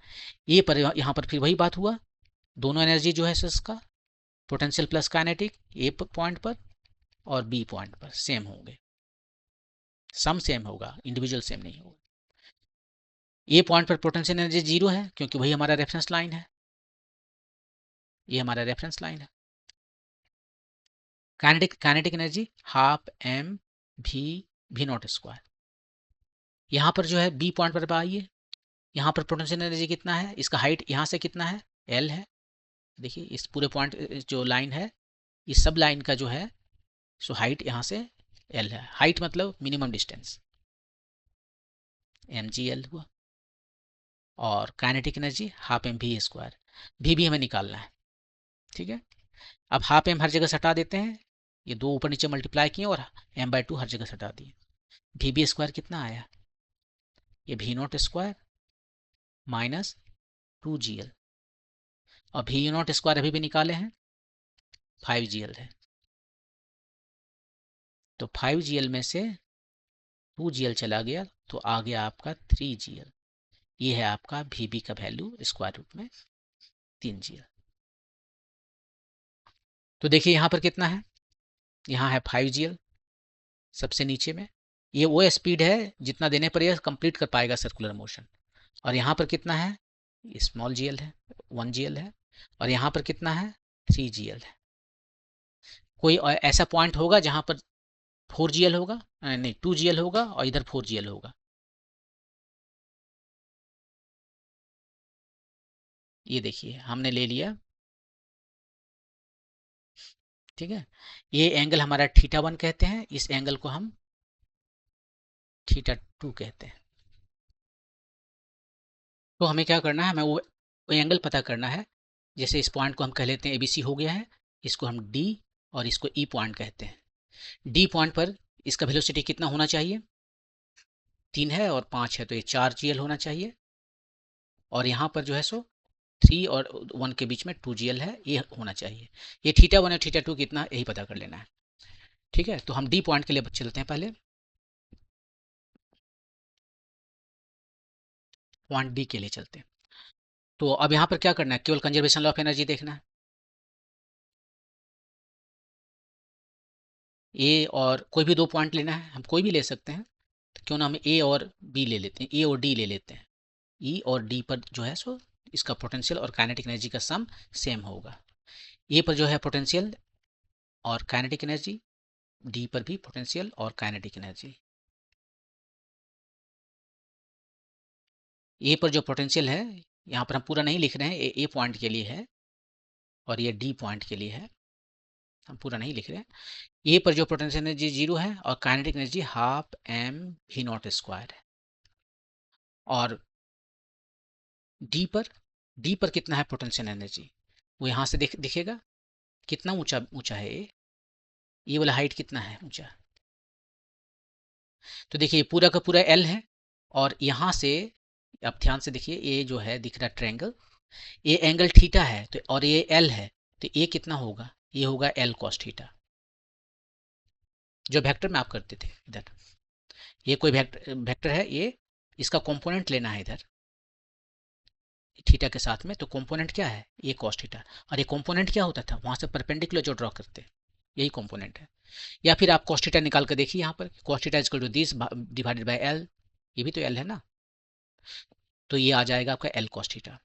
ए पर यहाँ पर फिर वही बात हुआ, दोनों एनर्जी जो है इसका पोटेंशियल प्लस काइनेटिक ए पॉइंट पर और बी पॉइंट पर सेम होंगे, सम सेम होगा, इंडिविजुअल सेम नहीं होगा। ए पॉइंट पर पोटेंशियल एनर्जी 0 है क्योंकि वही हमारा रेफरेंस लाइन है, ये हमारा रेफरेंस लाइन है। काइनेटिक एनर्जी हाफ एम भी नॉट स्क्वायर, यहाँ पर जो है बी पॉइंट पर आइए, यहाँ पर पोटेंशियल एनर्जी कितना है, इसका हाइट यहाँ से कितना है एल है, देखिए इस पूरे पॉइंट जो लाइन है इस सब लाइन का जो है सो हाइट यहाँ से एल है, हाइट मतलब minimum distance m g l हुआ, और kinetic energy half m v square, भी हमें निकालना है। ठीक है, अब हाफ एम हर जगह से हटा देते हैं, ये 2 ऊपर नीचे मल्टीप्लाई किए और m/2 हर जगह से हटा दिए, भी स्क्वायर कितना आया, ये भी नॉट स्क्वायर माइनस 2gl, और भी नॉट स्क्वायर अभी भी निकाले हैं 5gl है, तो 5gl में से 2gl चला गया तो आ गया आपका 3gl, ये है आपका भी का वैल्यू स्क्वायर रूट में 3gl। तो देखिए यहाँ पर कितना है, यहाँ है 5gl सबसे नीचे में, ये वो स्पीड है जितना देने पर यह कंप्लीट कर पाएगा सर्कुलर मोशन, और यहाँ पर कितना है स्मॉल जीएल है 1gl है, और यहाँ पर कितना है 3gl है। कोई ऐसा पॉइंट होगा जहाँ पर 4gl होगा, नहीं 2gl होगा और इधर 4gl होगा, ये देखिए हमने ले लिया। ठीक है, ये एंगल हमारा θ1 कहते हैं, इस एंगल को हम θ2 कहते हैं। तो हमें क्या करना है, हमें वो एंगल पता करना है, जैसे इस पॉइंट को हम कह लेते हैं ABC हो गया है, इसको हम D और इसको E पॉइंट कहते हैं। D पॉइंट पर इसका वेलोसिटी कितना होना चाहिए, 3 है और 5 है तो ये 4gl होना चाहिए, और यहाँ पर जो है सो 3 और 1 के बीच में 2gl है, ये होना चाहिए। ये θ1 और θ2 कितना यही पता कर लेना है। ठीक है, तो हम D पॉइंट के लिए चलते हैं, पहले पॉइंट D के लिए चलते हैं। तो अब यहाँ पर क्या करना है, केवल कंजर्वेशन लॉ ऑफ एनर्जी देखना है, ए और कोई भी 2 पॉइंट लेना है, हम कोई भी ले सकते हैं, तो क्यों ना हम ए और बी ले लेते हैं, ए और डी ले लेते हैं, ई और डी पर जो है सो इसका पोटेंशियल और काइनेटिक एनर्जी का सम सेम होगा। ए पर जो है पोटेंशियल और काइनेटिक एनर्जी डी पर भी पोटेंशियल और काइनेटिक एनर्जी। ए पर जो पोटेंशियल है, यहाँ पर हम पूरा नहीं लिख रहे हैं, ए पॉइंट के लिए है और ये डी पॉइंट के लिए है, हम पूरा नहीं लिख रहे हैं। ए पर जो पोटेंशियल एनर्जी 0 है और kinetic energy half m v nought square है। और डी पर कितना है पोटेंशियल एनर्जी, वो यहाँ से दिखेगा कितना ऊंचा ऊंचा है ये वाला हाइट कितना है ऊंचा। तो देखिए पूरा का पूरा एल है और यहाँ से अब ध्यान से देखिए, ये जो है दिख रहा है ट्रायंगल, ये एंगल थीटा है तो, और ये एल है तो ये कितना होगा, ये होगा एल कॉस थीटा, जो वेक्टर में आप करते थे इधर। ये कोई वेक्टर है, ये इसका कंपोनेंट लेना है इधर थीटा के साथ में, तो कंपोनेंट क्या है, ये कॉस थीटा। और ये कंपोनेंट क्या होता था, वहां से परपेंडिकुलर जो ड्रॉ करते, यही कंपोनेंट है। या फिर आप कॉस थीटा निकाल कर देखिए, यहाँ पर cos theta equal to this divided by l, ये भी तो एल है ना, तो ये आ जाएगा आपका एल कॉस थीटा।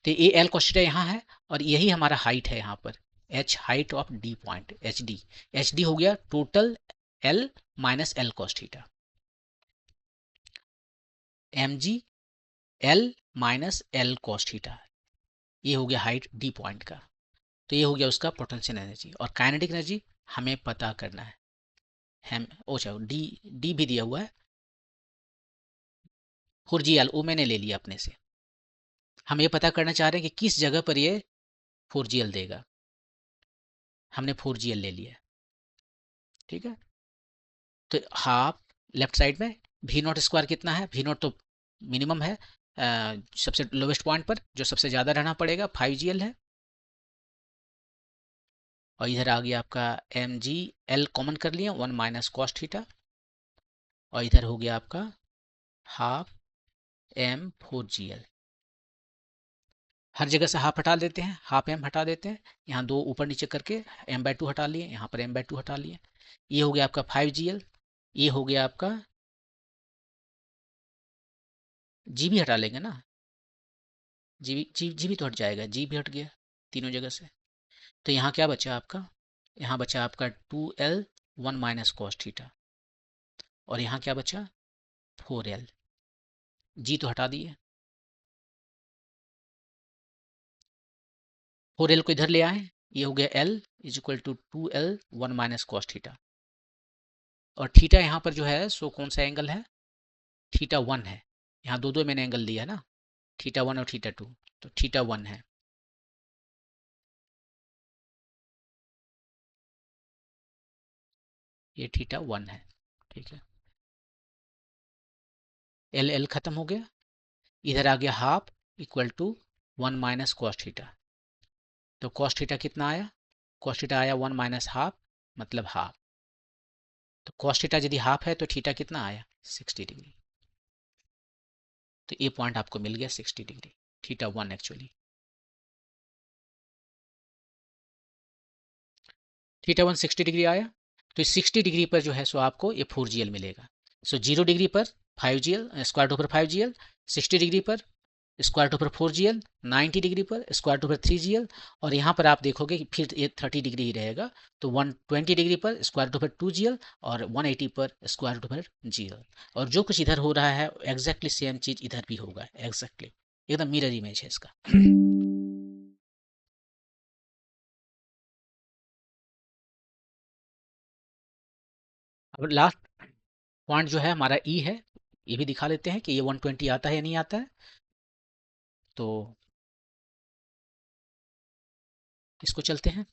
तो ये एल कॉस थीटा यहाँ है और यही हमारा हाइट है यहाँ पर, h height of d point, h d हो गया total l minus l cos theta, m g l minus l cos theta, ये हो गया हाइट डी पॉइंट का। तो ये हो गया उसका पोटेंशियल एनर्जी। और काइनेटिक एनर्जी हमें पता करना है, हम अच्छा डी डी भी दिया हुआ है, 4gl वो मैंने ले लिया अपने से। हम ये पता करना चाह रहे हैं कि किस जगह पर ये 4gl देगा, हमने 4gl ले लिया, ठीक है। तो हाफ लेफ्ट साइड में वी नॉट स्क्वायर कितना है, वी नॉट तो मिनिमम है सबसे लोवेस्ट पॉइंट पर, जो सबसे ज़्यादा रहना पड़ेगा 5gl है। और इधर आ गया आपका एम जी एल कॉमन कर लिया 1 माइनस कॉस थीटा, और इधर हो गया आपका हाफ एम 4gl। हर जगह से हाफ हटा देते हैं, हाफ एम हटा देते हैं, यहाँ दो ऊपर नीचे करके m/2 हटा लिए, यहाँ पर m/2 हटा लिए। ये हो गया आपका 5gl, ये हो गया आपका जी भी हटा लेंगे ना, जी भी तो हट जाएगा, जी भी हट गया तीनों जगह से। तो यहाँ क्या बचा आपका, यहाँ बचा आपका 2l 1 माइनस कॉस थीटा, और यहाँ क्या बचा 4l, जी तो हटा दिए, 4l को इधर ले आए, ये हो गया l is equal to 2l 1 minus cos theta. और थीटा यहाँ पर जो है सो कौन सा एंगल है, थीटा 1 है, यहाँ दो दो मैंने एंगल दिया ना, थीटा 1 और थीटा 2, तो थीटा 1 है। ये थीटा 1 है, ठीक है। एल एल खत्म हो गया, इधर आ गया half equal to 1 minus cos theta. तो कॉस थीटा कितना आया, कॉस थीटा आया 1 माइनस हाफ, मतलब हाफ। तो कॉस थीटा यदि हाफ है तो थीटा कितना आया 60 डिग्री। तो ये पॉइंट आपको मिल गया 60 degree, theta 1 actually. Theta 1 60 degree आया, तो 60 डिग्री पर जो है सो आपको ये 4gl मिलेगा। सो 0 डिग्री पर 5gl स्क्वायर रूट पर 5gl, 60 डिग्री पर स्क्वायर रूट पर 4gl, 90 डिग्री पर स्क्वायर रूट पर 3gl, और यहाँ पर आप देखोगे कि फिर ये 30 डिग्री ही रहेगा, तो 120 डिग्री पर स्क्वायर रूट पर 2gl और 180 पर स्क्वायर रूट पर gl। और जो कुछ इधर हो रहा है एग्जैक्टली सेम चीज इधर भी होगा, एग्जैक्टली एकदम मिरर इमेज है इसका। अब लास्ट पॉइंट जो है हमारा ई है, ये भी दिखा लेते हैं कि ये 120 आता है या नहीं आता है। तो इसको चलते हैं,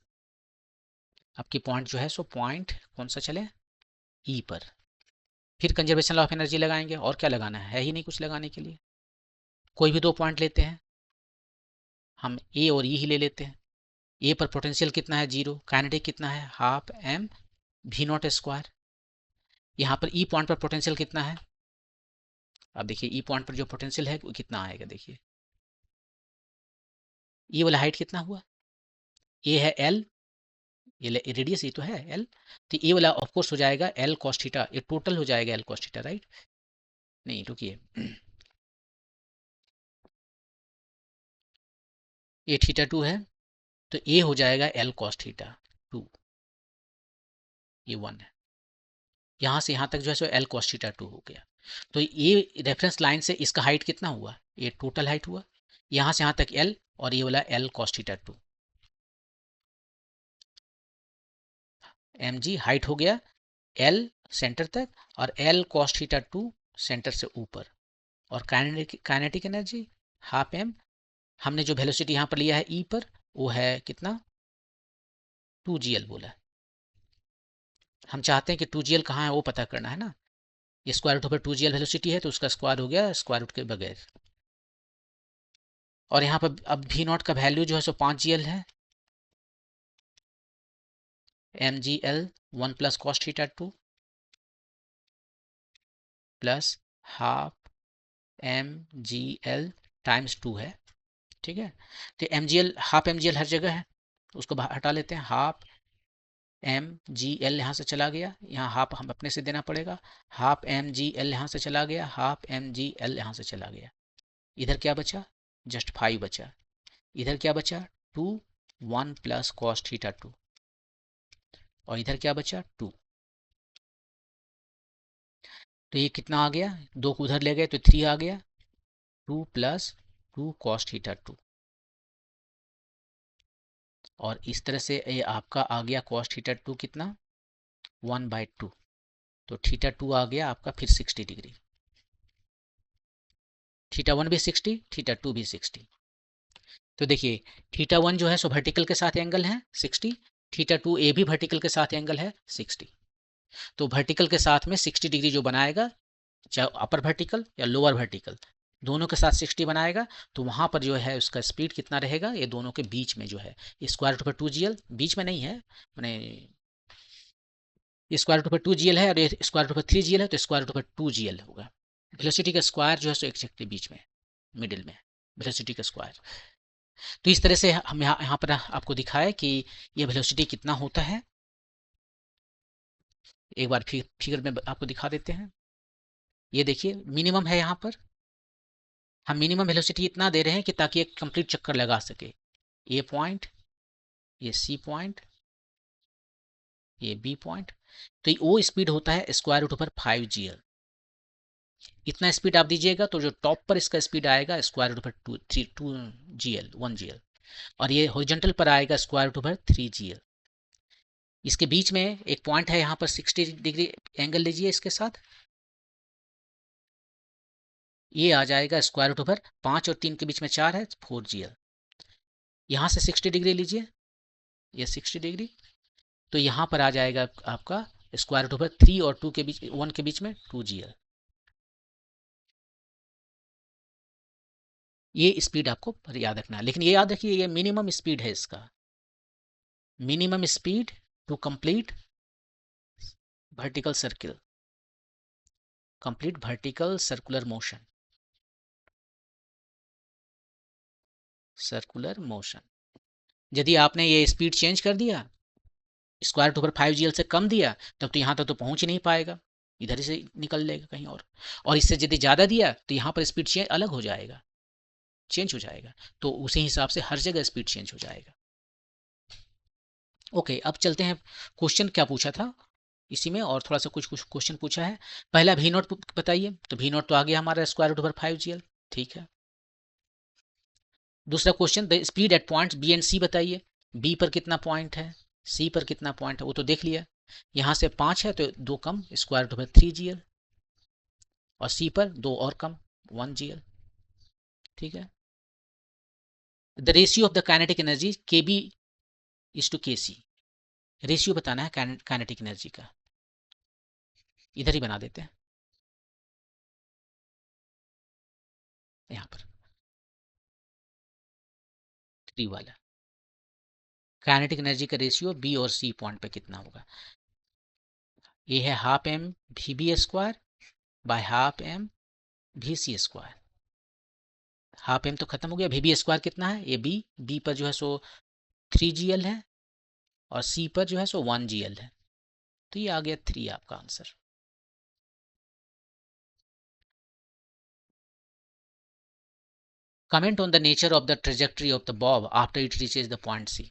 आपकी पॉइंट जो है सो पॉइंट कौन सा चले, ई पर। फिर कंजर्वेशन लॉ ऑफ एनर्जी लगाएंगे, और क्या लगाना है ही नहीं कुछ लगाने के लिए। कोई भी दो पॉइंट लेते हैं, हम ए और ई ही ले लेते हैं। ए पर पोटेंशियल कितना है 0, काइनेटिक कितना है half m v nought square. यहाँ पर ई पॉइंट पर पोटेंशियल कितना है, अब देखिए ई पॉइंट पर जो पोटेंशियल है वो कितना आएगा, देखिए ये वाला हाइट कितना हुआ, ए है एल, ये रेडियस ये तो है एल, तो ये वाला ऑफ कोर्स हो जाएगा एल कॉस थीटा, ये टोटल हो जाएगा एल कॉस थीटा, राइट। नहीं रुकिए, ये थीटा 2 है, तो ये हो जाएगा एल कॉस थीटा 2, ये 1 है। यहाँ से यहाँ तक जो है सो L cos थीटा 2 हो गया। तो ये रेफरेंस लाइन से इसका हाइट कितना हुआ, ये टोटल हाइट हुआ, यहाँ से यहाँ तक L और ये वाला L cos theta 2, mg height हो गया L सेंटर तक और L cos थीटा 2 सेंटर से ऊपर। और काइनेटिक एनर्जी हाफ m, हमने जो वेलोसिटी यहाँ पर लिया है E पर वो है कितना 2gl बोला है। हम चाहते हैं कि 2gl कहाँ है वो पता करना है ना। ये स्क्वायर रूट पर 2gl वेलोसिटी है तो उसका स्क्वायर हो गया स्क्वायर रूट के बगैर। और यहाँ पर अब v नॉट का वैल्यू जो है सो 5gl है, mgl 1 plus cos theta 2 plus half mgl times 2 है। ठीक है, तो mgl हाफ mgl हर जगह है, उसको हटा लेते हैं। हाफ mgl यहाँ से चला गया, यहाँ हाफ हम अपने से देना पड़ेगा। हाफ mgl यहाँ से चला गया, हाफ mgl यहाँ से चला गया। इधर क्या बचा, जस्ट 5 बचा। इधर क्या बचा 2 1 प्लस कॉस थीटा 2 और इधर क्या बचा 2। तो ये कितना आ गया, 2 को उधर ले गए तो 3 आ गया, 2 प्लस 2 कॉस थीटा 2। और इस तरह से ये आपका आ गया कॉस थीटा 2 कितना 1/2। तो थीटा 2 आ गया आपका फिर 60 डिग्री। थीटा 1 भी 60, थीटा 2 भी 60। तो देखिए थीटा 1 जो है सो वर्टिकल के साथ एंगल है 60, थीटा 2 ए भी वर्टिकल के साथ एंगल है 60। तो वर्टिकल के साथ में 60 डिग्री जो बनाएगा, चाहे अपर वर्टिकल या लोअर वर्टिकल, दोनों के साथ 60 बनाएगा, तो वहां पर जो है उसका स्पीड कितना रहेगा, ये दोनों के बीच में जो है स्क्वायर रूट पर 2gl, बीच में नहीं है, मैंने स्क्वायर रूट पर 2gl है और ये स्क्वायर रूट पर 3gl है, तो स्क्वायर रूट पर 2gl होगा। वेलोसिटी का स्क्वायर जो है सो एग्जैक्टली बीच में, मिडिल में वेलोसिटी का स्क्वायर। तो इस तरह से हम यहाँ पर आपको दिखाया कि ये वेलोसिटी कितना होता है। एक बार फिगर में आपको दिखा देते हैं। ये देखिए मिनिमम है, यहाँ पर हम मिनिमम वेलोसिटी इतना दे रहे हैं कि ताकि एक कंप्लीट चक्कर लगा सके। ए पॉइंट, ये सी पॉइंट, ये बी पॉइंट। तो वो स्पीड होता है स्क्वायर रूट पर 5gl। इतना स्पीड आप दीजिएगा तो जो टॉप पर इसका स्पीड आएगा स्क्वायर रूट पर 2gl 1gl, और ये हॉरिजॉन्टल पर आएगा स्क्वायर रूट पर 3gl। इसके बीच में एक पॉइंट है, यहाँ पर 60 डिग्री एंगल लीजिए इसके साथ, ये आ जाएगा स्क्वायर रूट पर 5 और 3 के बीच में 4 है 4gl। यहाँ से 60 डिग्री लीजिए, ये 60 डिग्री, तो यहाँ पर आ जाएगा आपका स्क्वायर रूट पर 3 और 2 के बीच 1 के बीच में 2gl। ये स्पीड आपको याद रखना है, लेकिन ये याद रखिए ये मिनिमम स्पीड है इसका, minimum speed to complete vertical circle, complete vertical circular motion, circular motion. यदि आपने ये स्पीड चेंज कर दिया, स्क्वायर रूट पर 5gl से कम दिया, तब तो यहाँ तक तो पहुंच ही नहीं पाएगा, इधर ही से निकल लेगा कहीं और इससे यदि ज़्यादा दिया तो यहाँ पर स्पीड चेंज अलग हो जाएगा, चेंज हो जाएगा। तो उसी हिसाब से हर जगह स्पीड चेंज हो जाएगा। ओके, अब चलते हैं क्वेश्चन क्या पूछा था इसी में, और थोड़ा सा कुछ क्वेश्चन पूछा है। पहला वी नॉट बताइए, तो वी नॉट तो आ गया हमारा स्क्वायर रूट ओवर 5gl, ठीक है। दूसरा question the speed at points B and C बताइए, बी पर कितना पॉइंट है, सी पर कितना पॉइंट है, वो तो देख लिया। यहाँ से 5 है तो 2 कम स्क्वायर रूट ओवर 3gl, और सी पर 2 और कम 1gl, ठीक है। The ratio of the kinetic energy K B is to के सी, रेशियो बताना है काइनेटिक एनर्जी का, इधर ही बना देते हैं यहाँ पर 3 वाला। काइनेटिक एनर्जी का रेशियो बी और सी पॉइंट पे कितना होगा, ये है half m v B square by half m v c square. Half m तो खत्म हो गया, वी बी स्क्वायर कितना है, ये बी, बी पर जो है सो 3gl है और सी पर जो है सो 1gl है, तो ये आ गया 3 आपका answer. Comment on the nature of the trajectory of the bob after it reaches the point c.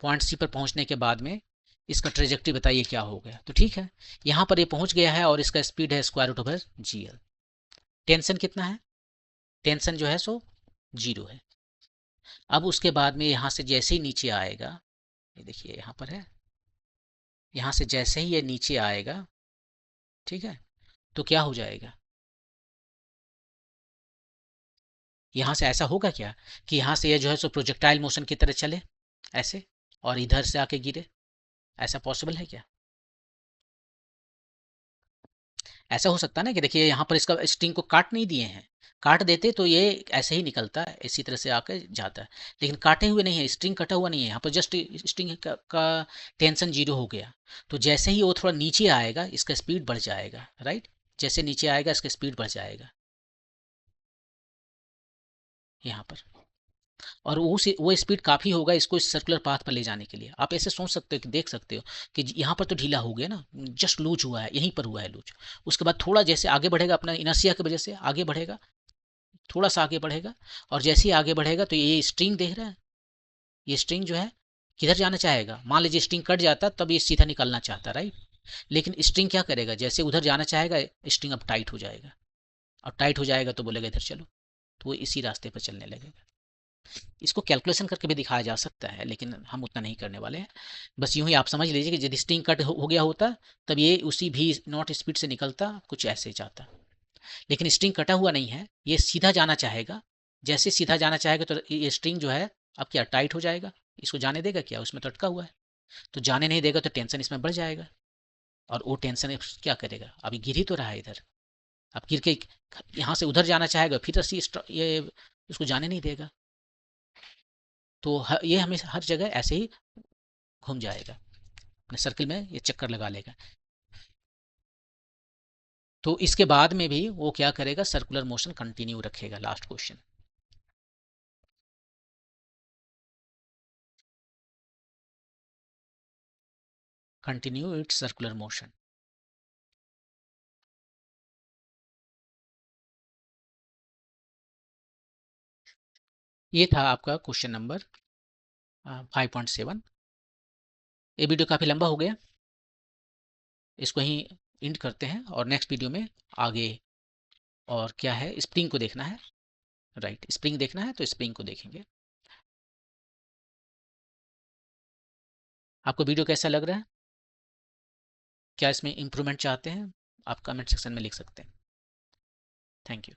Point c पर पहुंचने के बाद में इसका ट्रेजेक्ट्री बताइए क्या हो गया। तो ठीक है, यहाँ पर ये पहुंच गया है और इसका स्पीड है square root over GL। Tension कितना है, टेंशन जो है सो 0 है। अब उसके बाद में यहाँ से जैसे ही नीचे आएगा, ये देखिए यहाँ पर है, यहाँ से जैसे ही ये नीचे आएगा, ठीक है, तो क्या हो जाएगा, यहाँ से ऐसा होगा क्या कि यहाँ से ये जो है सो प्रोजेक्टाइल मोशन की तरह चले ऐसे, और इधर से आके गिरे, ऐसा पॉसिबल है क्या? ऐसा हो सकता है ना कि देखिए यहाँ पर इसका स्ट्रिंग को काट नहीं दिए हैं, काट देते तो ये ऐसे ही निकलता है, इसी तरह से आकर जाता है, लेकिन काटे हुए नहीं है, स्ट्रिंग कटा हुआ नहीं है, यहाँ पर जस्ट स्ट्रिंग का टेंशन 0 हो गया। तो जैसे ही वो थोड़ा नीचे आएगा इसका स्पीड बढ़ जाएगा, राइट, जैसे नीचे आएगा इसका स्पीड बढ़ जाएगा यहाँ पर, और वो स्पीड काफ़ी होगा इसको इस सर्कुलर पाथ पर ले जाने के लिए। आप ऐसे सोच सकते हो कि देख सकते हो कि यहाँ पर तो ढीला हो गया ना, जस्ट लूज हुआ है, यहीं पर हुआ है लूज, उसके बाद थोड़ा जैसे आगे बढ़ेगा अपना इनर्शिया की वजह से आगे बढ़ेगा, थोड़ा सा आगे बढ़ेगा, और जैसे ही आगे बढ़ेगा तो ये स्ट्रिंग देख रहा है, ये स्ट्रिंग जो है किधर जाना चाहेगा, मान लीजिए स्ट्रिंग कट जाता तब ये सीधा निकलना चाहता, राइट, लेकिन स्ट्रिंग क्या करेगा, जैसे उधर जाना चाहेगा स्ट्रिंग अब टाइट हो जाएगा, और टाइट हो जाएगा तो बोलेगा इधर चलो, तो वो इसी रास्ते पर चलने लगेगा। इसको कैलकुलेशन करके भी दिखाया जा सकता है, लेकिन हम उतना नहीं करने वाले हैं। बस यूं ही आप समझ लीजिए कि यदि स्ट्रिंग कट हो गया होता तब ये उसी भी नॉट स्पीड से निकलता, कुछ ऐसे जाता, लेकिन स्ट्रिंग कटा हुआ नहीं है, ये सीधा जाना चाहेगा, जैसे सीधा जाना चाहेगा तो ये स्ट्रिंग जो है अब क्या टाइट हो जाएगा, इसको जाने देगा क्या, उसमें तो अटका हुआ है, तो जाने नहीं देगा तो टेंशन इसमें बढ़ जाएगा, और वो टेंशन क्या करेगा, अभी गिर ही तो रहा है इधर, अब गिर के यहाँ से उधर जाना चाहेगा, फिर रस्सी ये उसको जाने नहीं देगा, तो ये हमें हर जगह ऐसे ही घूम जाएगा, अपने सर्किल में ये चक्कर लगा लेगा। तो इसके बाद में भी वो क्या करेगा, सर्कुलर मोशन कंटिन्यू रखेगा। Last question, continue its circular motion. ये था आपका क्वेश्चन नंबर 5.7। ये वीडियो काफ़ी लंबा हो गया, इसको ही इंड करते हैं, और नेक्स्ट वीडियो में आगे और क्या है, स्प्रिंग को देखना है, राइट, स्प्रिंग देखना है तो स्प्रिंग को देखेंगे। आपको वीडियो कैसा लग रहा है, क्या इसमें इम्प्रूवमेंट चाहते हैं, आप कमेंट सेक्शन में लिख सकते हैं। Thank you.